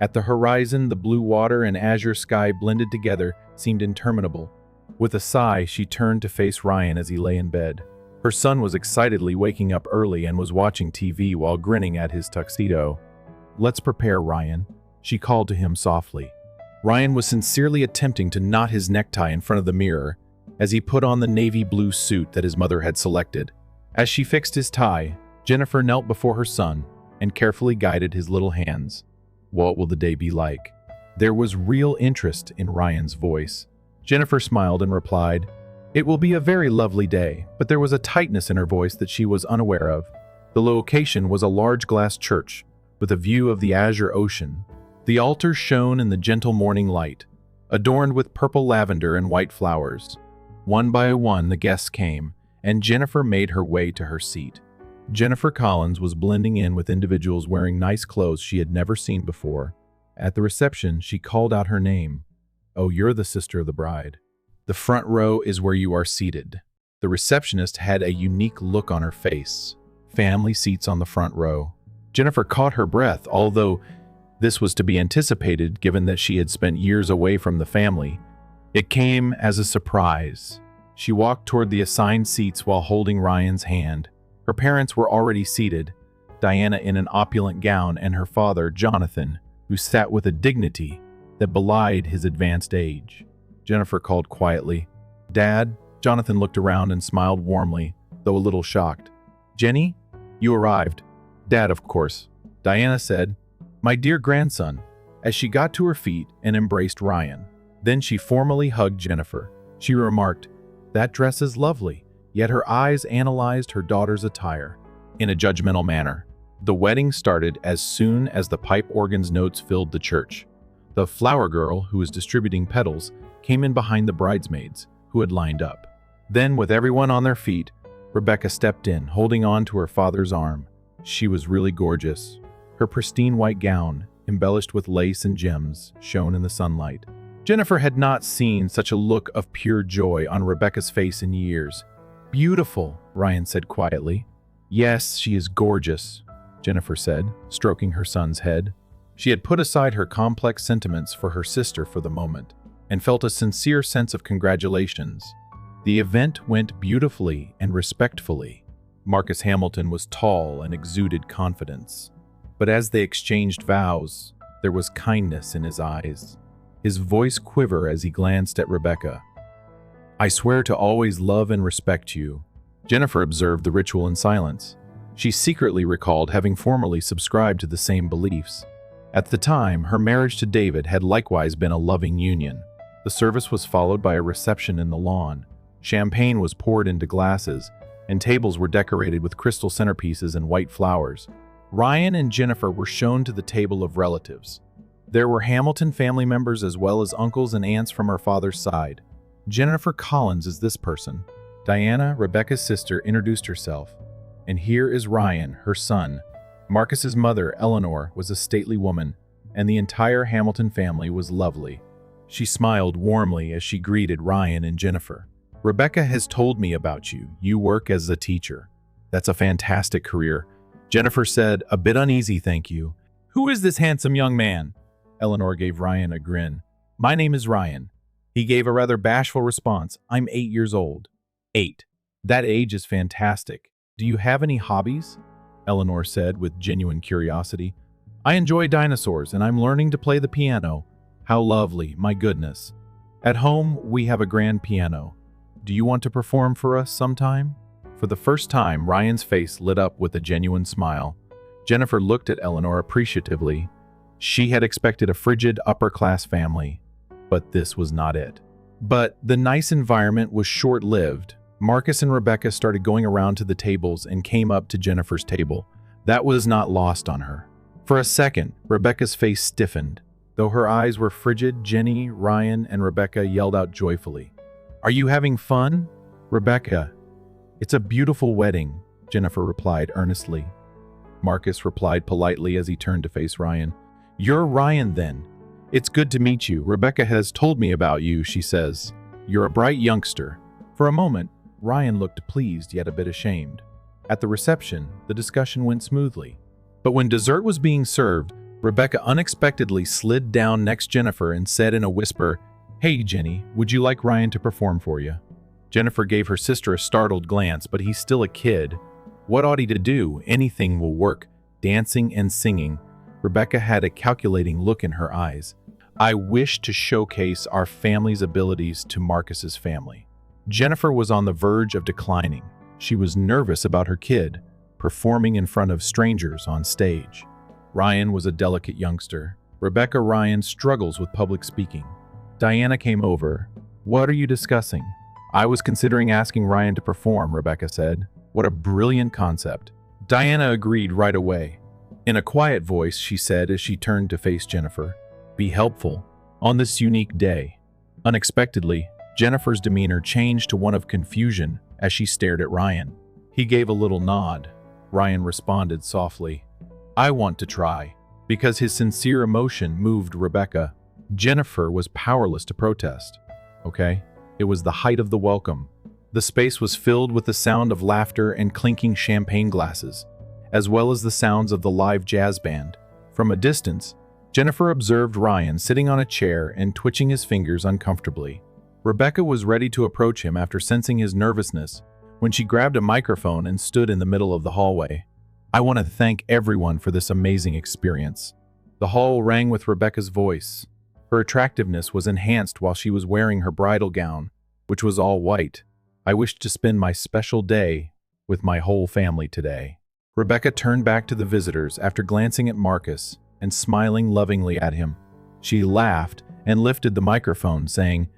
At the horizon, the blue water and azure sky blended together seemed interminable. With a sigh, she turned to face Ryan as he lay in bed. Her son was excitedly waking up early and was watching TV while grinning at his tuxedo. "Let's prepare, Ryan," she called to him softly. Ryan was sincerely attempting to knot his necktie in front of the mirror as he put on the navy blue suit that his mother had selected. As she fixed his tie, Jennifer knelt before her son and carefully guided his little hands. "What will the day be like?" There was real interest in Ryan's voice. Jennifer smiled and replied, "It will be a very lovely day," but there was a tightness in her voice that she was unaware of. The location was a large glass church with a view of the azure ocean. The altar shone in the gentle morning light, adorned with purple lavender and white flowers. One by one, the guests came, and Jennifer made her way to her seat. Jennifer Collins was blending in with individuals wearing nice clothes she had never seen before. At the reception, she called out her name. "Oh, you're the sister of the bride. The front row is where you are seated." The receptionist had a unique look on her face. Family seats on the front row. Jennifer caught her breath, although this was to be anticipated given that she had spent years away from the family. It came as a surprise. She walked toward the assigned seats while holding Ryan's hand. Her parents were already seated, Diana in an opulent gown and her father, Jonathan, who sat with a dignity that belied his advanced age. Jennifer called quietly, "Dad?" Jonathan looked around and smiled warmly, though a little shocked. "Jenny, you arrived." "Dad, of course." Diana said, "My dear grandson," as she got to her feet and embraced Ryan. Then she formally hugged Jennifer. She remarked, "That dress is lovely," yet her eyes analyzed her daughter's attire in a judgmental manner. The wedding started as soon as the pipe organ's notes filled the church. The flower girl, who was distributing petals, came in behind the bridesmaids, who had lined up. Then, with everyone on their feet, Rebecca stepped in, holding on to her father's arm. She was really gorgeous. Her pristine white gown, embellished with lace and gems, shone in the sunlight. Jennifer had not seen such a look of pure joy on Rebecca's face in years. "Beautiful," Ryan said quietly. "Yes, she is gorgeous," Jennifer said, stroking her son's head. She had put aside her complex sentiments for her sister for the moment, and felt a sincere sense of congratulations. The event went beautifully and respectfully. Marcus Hamilton was tall and exuded confidence. But as they exchanged vows, there was kindness in his eyes. His voice quivered as he glanced at Rebecca. "I swear to always love and respect you." Jennifer observed the ritual in silence. She secretly recalled having formerly subscribed to the same beliefs. At the time, her marriage to David had likewise been a loving union. The service was followed by a reception in the lawn. Champagne was poured into glasses, and tables were decorated with crystal centerpieces and white flowers. Ryan and Jennifer were shown to the table of relatives. There were Hamilton family members as well as uncles and aunts from her father's side. Jennifer Collins is this person. Diana, Rebecca's sister, introduced herself. And here is Ryan, her son. Marcus's mother, Eleanor, was a stately woman, and the entire Hamilton family was lovely. She smiled warmly as she greeted Ryan and Jennifer. "Rebecca has told me about you. You work as a teacher. That's a fantastic career." Jennifer said, "A bit uneasy, thank you." "Who is this handsome young man?" Eleanor gave Ryan a grin. "My name is Ryan." He gave a rather bashful response. "I'm 8 years old." 8. That age is fantastic. Do you have any hobbies? Eleanor said with genuine curiosity. I enjoy dinosaurs and I'm learning to play the piano. How lovely, my goodness. At home, we have a grand piano. Do you want to perform for us sometime? For the first time, Ryan's face lit up with a genuine smile. Jennifer looked at Eleanor appreciatively. She had expected a frigid, upper-class family, but this was not it. But the nice environment was short-lived. Marcus and Rebecca started going around to the tables and came up to Jennifer's table. That was not lost on her. For a second, Rebecca's face stiffened. Though her eyes were frigid, Jenny, Ryan, and Rebecca yelled out joyfully. Are you having fun? Rebecca, it's a beautiful wedding, Jennifer replied earnestly. Marcus replied politely as he turned to face Ryan. You're Ryan then. It's good to meet you. Rebecca has told me about you, she says. You're a bright youngster. For a moment, Ryan looked pleased yet a bit ashamed. At the reception, the discussion went smoothly. But when dessert was being served, Rebecca unexpectedly slid down next Jennifer and said in a whisper, Hey Jenny, would you like Ryan to perform for you? Jennifer gave her sister a startled glance, but he's still a kid. What ought he to do? Anything will work. Dancing and singing. Rebecca had a calculating look in her eyes. I wish to showcase our family's abilities to Marcus's family. Jennifer was on the verge of declining. She was nervous about her kid, performing in front of strangers on stage. Ryan was a delicate youngster. Rebecca Ryan struggles with public speaking. Diana came over. What are you discussing? I was considering asking Ryan to perform, Rebecca said. What a brilliant concept. Diana agreed right away. In a quiet voice, she said as she turned to face Jennifer, Be helpful on this unique day. Unexpectedly, Jennifer's demeanor changed to one of confusion as she stared at Ryan. He gave a little nod. Ryan responded softly, I want to try. Because his sincere emotion moved Rebecca, Jennifer was powerless to protest. Okay? It was the height of the welcome. The space was filled with the sound of laughter and clinking champagne glasses, as well as the sounds of the live jazz band. From a distance, Jennifer observed Ryan sitting on a chair and twitching his fingers uncomfortably. Rebecca was ready to approach him after sensing his nervousness when she grabbed a microphone and stood in the middle of the hallway. I want to thank everyone for this amazing experience. The hall rang with Rebecca's voice. Her attractiveness was enhanced while she was wearing her bridal gown, which was all white. I wish to spend my special day with my whole family today. Rebecca turned back to the visitors after glancing at Marcus and smiling lovingly at him. She laughed and lifted the microphone, saying,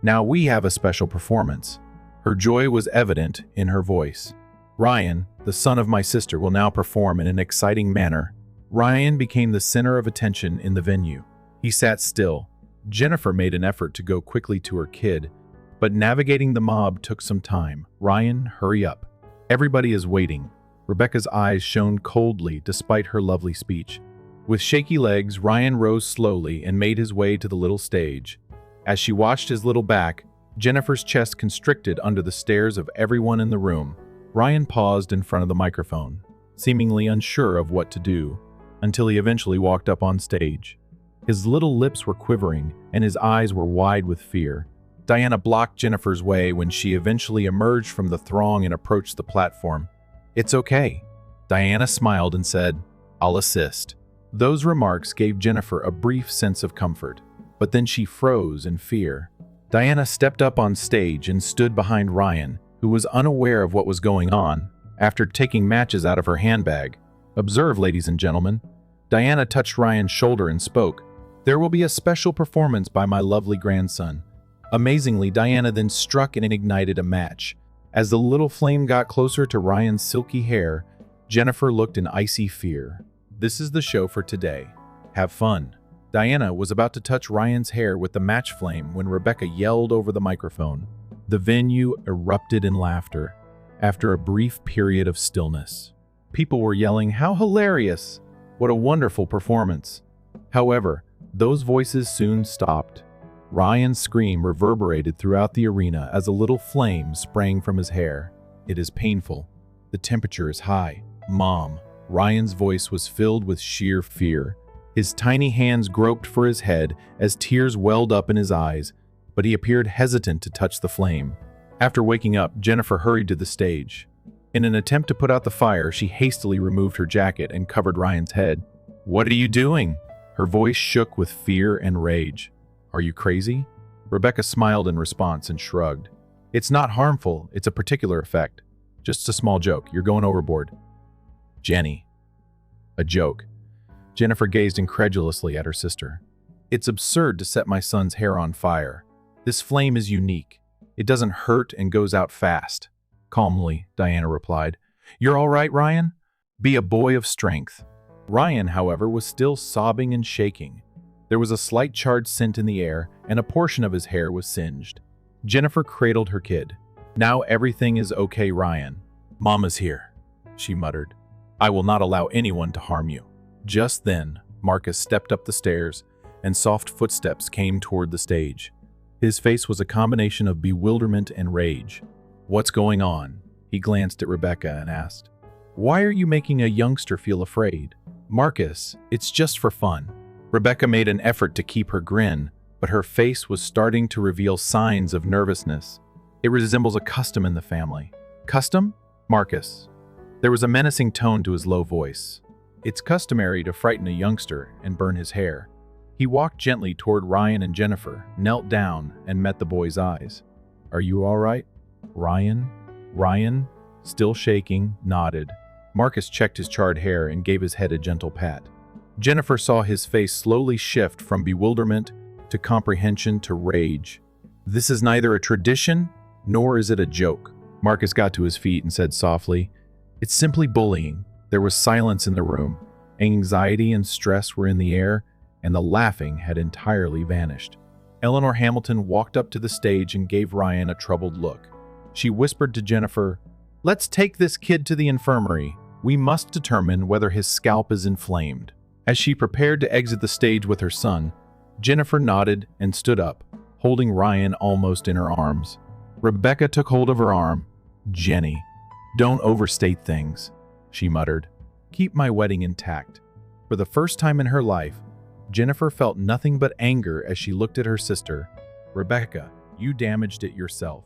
Now we have a special performance. Her joy was evident in her voice. Ryan, the son of my sister, will now perform in an exciting manner. Ryan became the center of attention in the venue. He sat still. Jennifer made an effort to go quickly to her kid, but navigating the mob took some time. Ryan, hurry up. Everybody is waiting. Rebecca's eyes shone coldly despite her lovely speech. With shaky legs, Ryan rose slowly and made his way to the little stage. As she watched his little back, Jennifer's chest constricted under the stares of everyone in the room. Ryan paused in front of the microphone, seemingly unsure of what to do, until he eventually walked up on stage. His little lips were quivering and his eyes were wide with fear. Diana blocked Jennifer's way when she eventually emerged from the throng and approached the platform. It's okay. Diana smiled and said, I'll assist. Those remarks gave Jennifer a brief sense of comfort, but then she froze in fear. Diana stepped up on stage and stood behind Ryan, who was unaware of what was going on, after taking matches out of her handbag. Observe, ladies and gentlemen. Diana touched Ryan's shoulder and spoke. There will be a special performance by my lovely grandson. Amazingly, Diana then struck and ignited a match. As the little flame got closer to Ryan's silky hair, Jennifer looked in icy fear. This is the show for today. Have fun. Diana was about to touch Ryan's hair with the match flame when Rebecca yelled over the microphone. The venue erupted in laughter after a brief period of stillness. People were yelling, How hilarious! What a wonderful performance! However, those voices soon stopped. Ryan's scream reverberated throughout the arena as a little flame sprang from his hair. It is painful. The temperature is high. Mom. Ryan's voice was filled with sheer fear. His tiny hands groped for his head as tears welled up in his eyes, but he appeared hesitant to touch the flame. After waking up, Jennifer hurried to the stage. In an attempt to put out the fire, she hastily removed her jacket and covered Ryan's head. "What are you doing?" Her voice shook with fear and rage. "Are you crazy?" Rebecca smiled in response and shrugged. "It's not harmful, it's a particular effect. Just a small joke, you're going overboard." "Jenny." "A joke." Jennifer gazed incredulously at her sister. "It's absurd to set my son's hair on fire. This flame is unique. It doesn't hurt and goes out fast." Calmly, Diana replied. "You're all right, Ryan? Be a boy of strength." Ryan, however, was still sobbing and shaking. There was a slight charred scent in the air, and a portion of his hair was singed. Jennifer cradled her kid. "Now everything is okay, Ryan. Mama's here," she muttered. "I will not allow anyone to harm you." Just then, Marcus stepped up the stairs, and soft footsteps came toward the stage. His face was a combination of bewilderment and rage. "What's going on?" He glanced at Rebecca and asked, "Why are you making a youngster feel afraid?" "Marcus, it's just for fun." Rebecca made an effort to keep her grin, but her face was starting to reveal signs of nervousness. "It resembles a custom in the family." "Custom?" "Marcus." There was a menacing tone to his low voice. "It's customary to frighten a youngster and burn his hair." He walked gently toward Ryan and Jennifer, knelt down, and met the boys' eyes. "Are you all right?" Ryan, still shaking, nodded. Marcus checked his charred hair and gave his head a gentle pat. Jennifer saw his face slowly shift from bewilderment to comprehension to rage. "This is neither a tradition, nor is it a joke." Marcus got to his feet and said softly, "It's simply bullying." There was silence in the room. Anxiety and stress were in the air, and the laughing had entirely vanished. Eleanor Hamilton walked up to the stage and gave Ryan a troubled look. She whispered to Jennifer, "Let's take this kid to the infirmary. We must determine whether his scalp is inflamed." As she prepared to exit the stage with her son, Jennifer nodded and stood up, holding Ryan almost in her arms. Rebecca took hold of her arm. "Jenny, don't overstate things," she muttered. "Keep my wedding intact." For the first time in her life, Jennifer felt nothing but anger as she looked at her sister. "Rebecca, you damaged it yourself."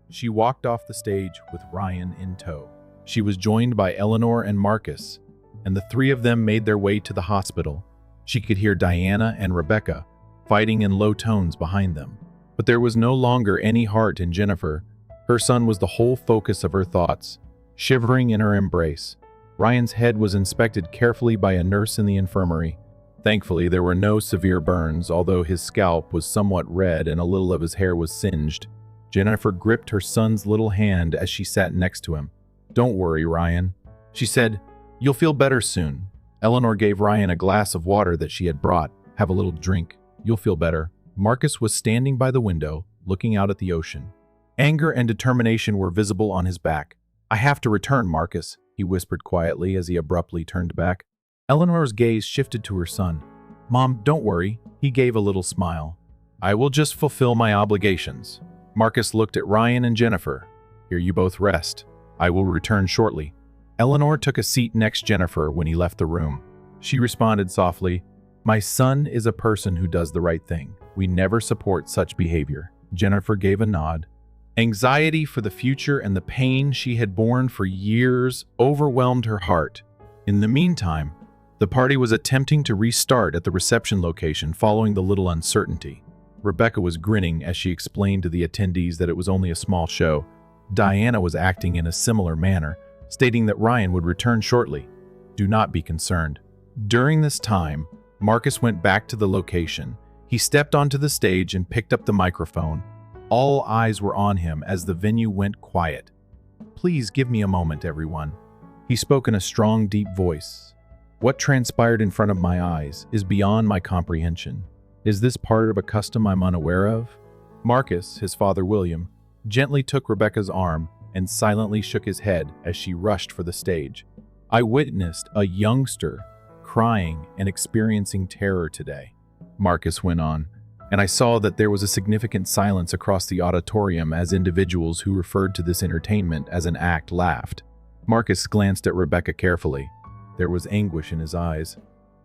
She walked off the stage with Ryan in tow. She was joined by Eleanor and Marcus, and the three of them made their way to the hospital. She could hear Diana and Rebecca fighting in low tones behind them. But there was no longer any heart in Jennifer. Her son was the whole focus of her thoughts, shivering in her embrace. Ryan's head was inspected carefully by a nurse in the infirmary. Thankfully, there were no severe burns, although his scalp was somewhat red and a little of his hair was singed. Jennifer gripped her son's little hand as she sat next to him. "Don't worry, Ryan," she said. "You'll feel better soon." Eleanor gave Ryan a glass of water that she had brought. "Have a little drink. You'll feel better." Marcus was standing by the window, looking out at the ocean. Anger and determination were visible on his back. "I have to return, Marcus," he whispered quietly as he abruptly turned back. Eleanor's gaze shifted to her son. "Mom, don't worry." He gave a little smile. "I will just fulfill my obligations." Marcus looked at Ryan and Jennifer. "Here you both rest. I will return shortly." Eleanor took a seat next Jennifer when he left the room. She responded softly, "My son is a person who does the right thing. We never support such behavior." Jennifer gave a nod. Anxiety for the future and the pain she had borne for years overwhelmed her heart. In the meantime, the party was attempting to restart at the reception location following the little uncertainty. Rebecca was grinning as she explained to the attendees that it was only a small show. Diana was acting in a similar manner, stating that Ryan would return shortly. "Do not be concerned." During this time, Marcus went back to the location. He stepped onto the stage and picked up the microphone. All eyes were on him as the venue went quiet. "Please give me a moment, everyone." He spoke in a strong, deep voice. "What transpired in front of my eyes is beyond my comprehension. Is this part of a custom I'm unaware of?" Marcus, his father William, gently took Rebecca's arm and silently shook his head as she rushed for the stage. "I witnessed a youngster crying and experiencing terror today," Marcus went on, "and I saw that there was a significant silence across the auditorium as individuals who referred to this entertainment as an act laughed." Marcus glanced at Rebecca carefully. There was anguish in his eyes.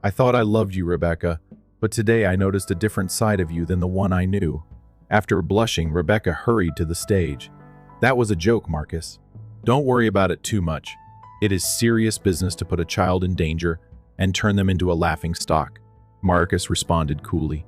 "I thought I loved you, Rebecca, but today I noticed a different side of you than the one I knew." After blushing, Rebecca hurried to the stage. That was a joke, Marcus. Don't worry about it too much. It is serious business to put a child in danger and turn them into a laughing stock, Marcus responded coolly.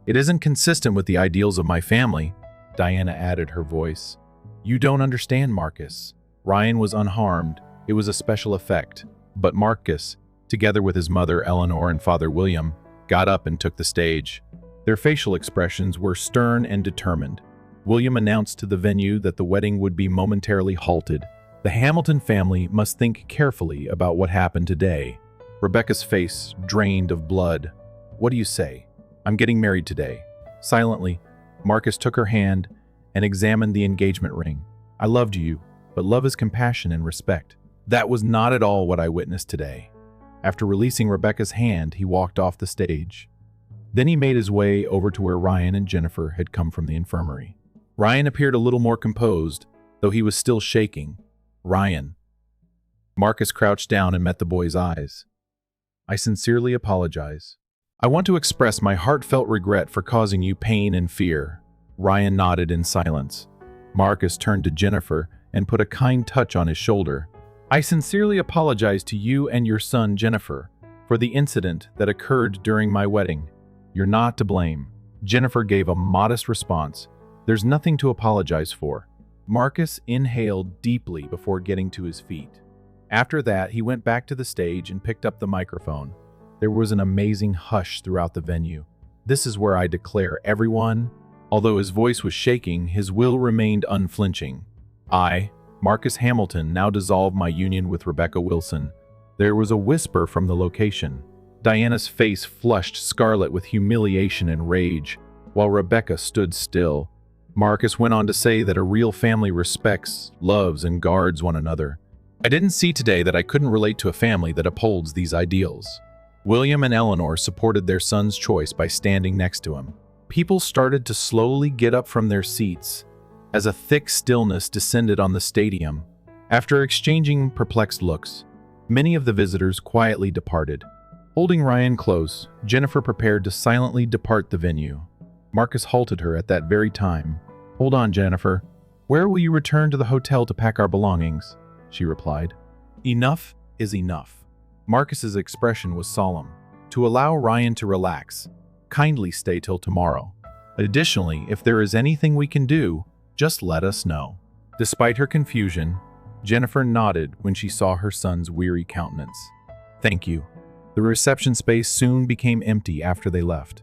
It isn't consistent with the ideals of my family, Diana added, her voice. You don't understand, Marcus. Ryan was unharmed. It was a special effect. But Marcus, together with his mother Eleanor and father William, got up and took the stage. Their facial expressions were stern and determined. William announced to the venue that the wedding would be momentarily halted. The Hamilton family must think carefully about what happened today. Rebecca's face drained of blood. What do you say? I'm getting married today. Silently, Marcus took her hand and examined the engagement ring. I loved you, but love is compassion and respect. That was not at all what I witnessed today. After releasing Rebecca's hand, he walked off the stage. Then he made his way over to where Ryan and Jennifer had come from the infirmary. Ryan appeared a little more composed, though he was still shaking. Ryan. Marcus crouched down and met the boy's eyes. I sincerely apologize. I want to express my heartfelt regret for causing you pain and fear. Ryan nodded in silence. Marcus turned to Jennifer and put a kind touch on his shoulder. I sincerely apologize to you and your son, Jennifer, for the incident that occurred during my wedding. You're not to blame. Jennifer gave a modest response. There's nothing to apologize for. Marcus inhaled deeply before getting to his feet. After that, he went back to the stage and picked up the microphone. There was an amazing hush throughout the venue. This is where I declare everyone, although his voice was shaking, his will remained unflinching. I, Marcus Hamilton, now dissolve my union with Rebecca Wilson. There was a whisper from the location. Diana's face flushed scarlet with humiliation and rage, while Rebecca stood still. Marcus went on to say that a real family respects, loves, and guards one another. I didn't see today that I couldn't relate to a family that upholds these ideals. William and Eleanor supported their son's choice by standing next to him. People started to slowly get up from their seats as a thick stillness descended on the stadium. After exchanging perplexed looks, many of the visitors quietly departed. Holding Ryan close, Jennifer prepared to silently depart the venue. Marcus halted her at that very time. Hold on, Jennifer. Where will you return to the hotel to pack our belongings? She replied. Enough is enough. Marcus's expression was solemn. To allow Ryan to relax, kindly stay till tomorrow. Additionally, if there is anything we can do, just let us know. Despite her confusion, Jennifer nodded when she saw her son's weary countenance. Thank you. The reception space soon became empty after they left.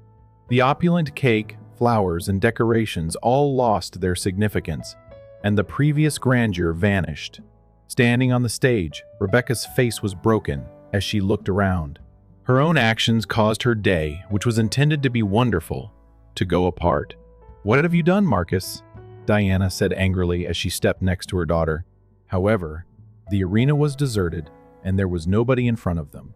The opulent cake, flowers, and decorations all lost their significance, and the previous grandeur vanished. Standing on the stage, Rebecca's face was broken as she looked around. Her own actions caused her day, which was intended to be wonderful, to go apart. What have you done, Marcus? Diana said angrily as she stepped next to her daughter. However, the arena was deserted, and there was nobody in front of them,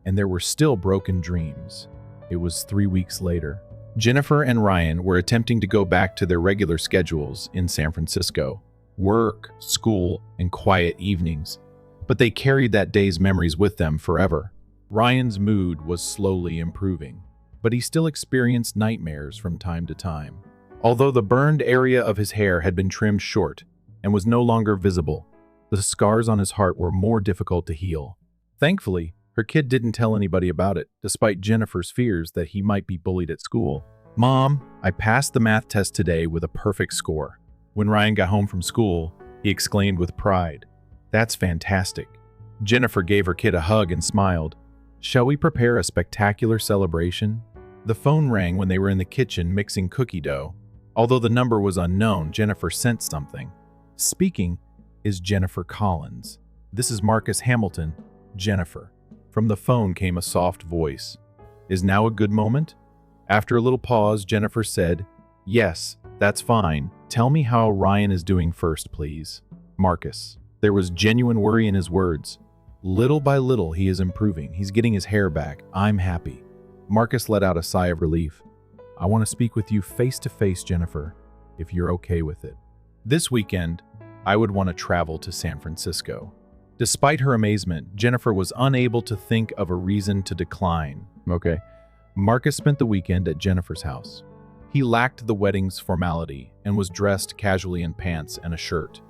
and there were still broken dreams. It was 3 weeks later. Jennifer and Ryan were attempting to go back to their regular schedules in San Francisco. Work, school, and quiet evenings. But they carried that day's memories with them forever. Ryan's mood was slowly improving, but he still experienced nightmares from time to time. Although the burned area of his hair had been trimmed short and was no longer visible, the scars on his heart were more difficult to heal. Thankfully, her kid didn't tell anybody about it, despite Jennifer's fears that he might be bullied at school. Mom, I passed the math test today with a perfect score. When Ryan got home from school, he exclaimed with pride. That's fantastic. Jennifer gave her kid a hug and smiled. Shall we prepare a spectacular celebration? The phone rang when they were in the kitchen mixing cookie dough. Although the number was unknown, Jennifer sensed something. Speaking is Jennifer Collins. This is Marcus Hamilton. Jennifer. From the phone came a soft voice. Is now a good moment? After a little pause, Jennifer said, Yes, that's fine. Tell me how Ryan is doing first, please. Marcus. There was genuine worry in his words. Little by little, he is improving. He's getting his hair back. I'm happy. Marcus let out a sigh of relief. I want to speak with you face to face, Jennifer, if you're okay with it. This weekend, I would want to travel to San Francisco. Despite her amazement, Jennifer was unable to think of a reason to decline. Okay. Marcus spent the weekend at Jennifer's house. He lacked the wedding's formality and was dressed casually in pants and a shirt.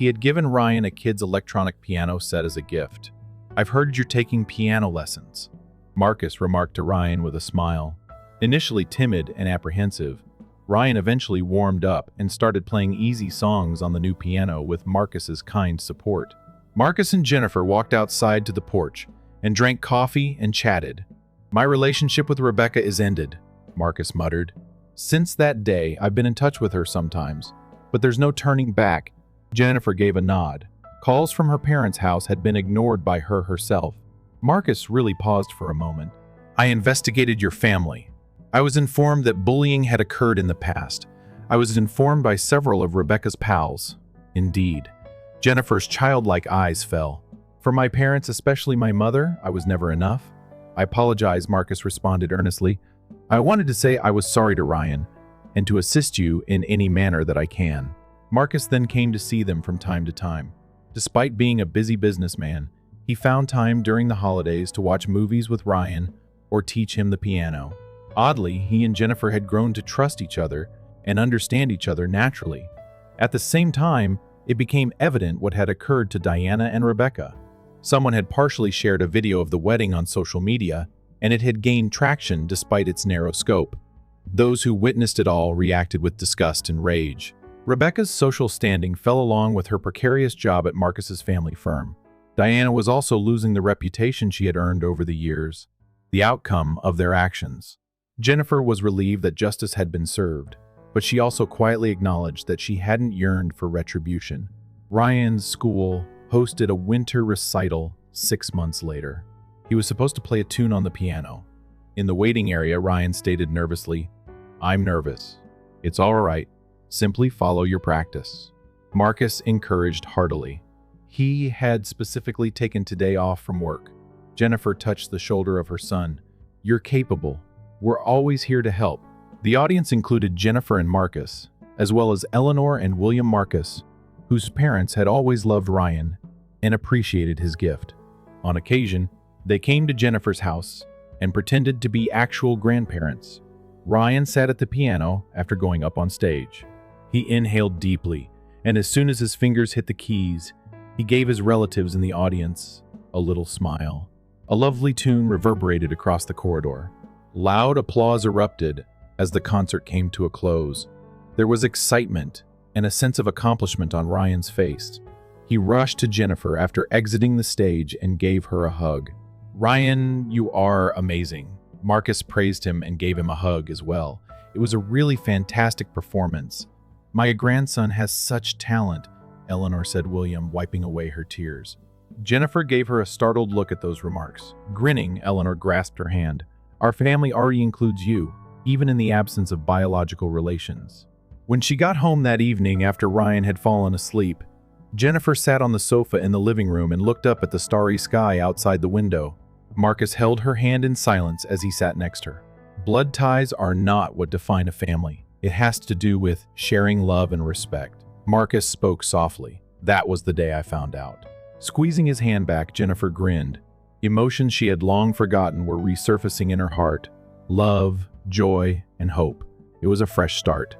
He had given Ryan a kid's electronic piano set as a gift. "I've heard you're taking piano lessons," Marcus remarked to Ryan with a smile. Initially timid and apprehensive, Ryan eventually warmed up and started playing easy songs on the new piano with Marcus's kind support. Marcus and Jennifer walked outside to the porch and drank coffee and chatted. "My relationship with Rebecca is ended," Marcus muttered. "Since that day, I've been in touch with her sometimes, but there's no turning back." Jennifer gave a nod. Calls from her parents' house had been ignored by her herself. Marcus really paused for a moment. "I investigated your family. I was informed that bullying had occurred in the past. I was informed by several of Rebecca's pals." Indeed. Jennifer's childlike eyes fell. "For my parents, especially my mother, I was never enough." "I apologize," Marcus responded earnestly. "I wanted to say I was sorry to Ryan, and to assist you in any manner that I can." Marcus then came to see them from time to time. Despite being a busy businessman, he found time during the holidays to watch movies with Ryan or teach him the piano. Oddly, he and Jennifer had grown to trust each other and understand each other naturally. At the same time, it became evident what had occurred to Diana and Rebecca. Someone had partially shared a video of the wedding on social media, and it had gained traction despite its narrow scope. Those who witnessed it all reacted with disgust and rage. Rebecca's social standing fell along with her precarious job at Marcus's family firm. Diana was also losing the reputation she had earned over the years, the outcome of their actions. Jennifer was relieved that justice had been served, but she also quietly acknowledged that she hadn't yearned for retribution. Ryan's school hosted a winter recital 6 months later. He was supposed to play a tune on the piano. In the waiting area, Ryan stated nervously, "I'm nervous. It's all right. Simply follow your practice." Marcus encouraged heartily. He had specifically taken today off from work. Jennifer touched the shoulder of her son. "You're capable. We're always here to help." The audience included Jennifer and Marcus, as well as Eleanor and William Marcus, whose parents had always loved Ryan and appreciated his gift. On occasion, they came to Jennifer's house and pretended to be actual grandparents. Ryan sat at the piano after going up on stage. He inhaled deeply, and as soon as his fingers hit the keys, he gave his relatives in the audience a little smile. A lovely tune reverberated across the corridor. Loud applause erupted as the concert came to a close. There was excitement and a sense of accomplishment on Ryan's face. He rushed to Jennifer after exiting the stage and gave her a hug. "Ryan, you are amazing." Marcus praised him and gave him a hug as well. "It was a really fantastic performance. My grandson has such talent," Eleanor said, William wiping away her tears. Jennifer gave her a startled look at those remarks. Grinning, Eleanor grasped her hand. "Our family already includes you, even in the absence of biological relations." When she got home that evening after Ryan had fallen asleep, Jennifer sat on the sofa in the living room and looked up at the starry sky outside the window. Marcus held her hand in silence as he sat next to her. "Blood ties are not what define a family. It has to do with sharing love and respect." Marcus spoke softly. "That was the day I found out." Squeezing his hand back, Jennifer grinned. Emotions she had long forgotten were resurfacing in her heart. Love, joy, and hope. It was a fresh start.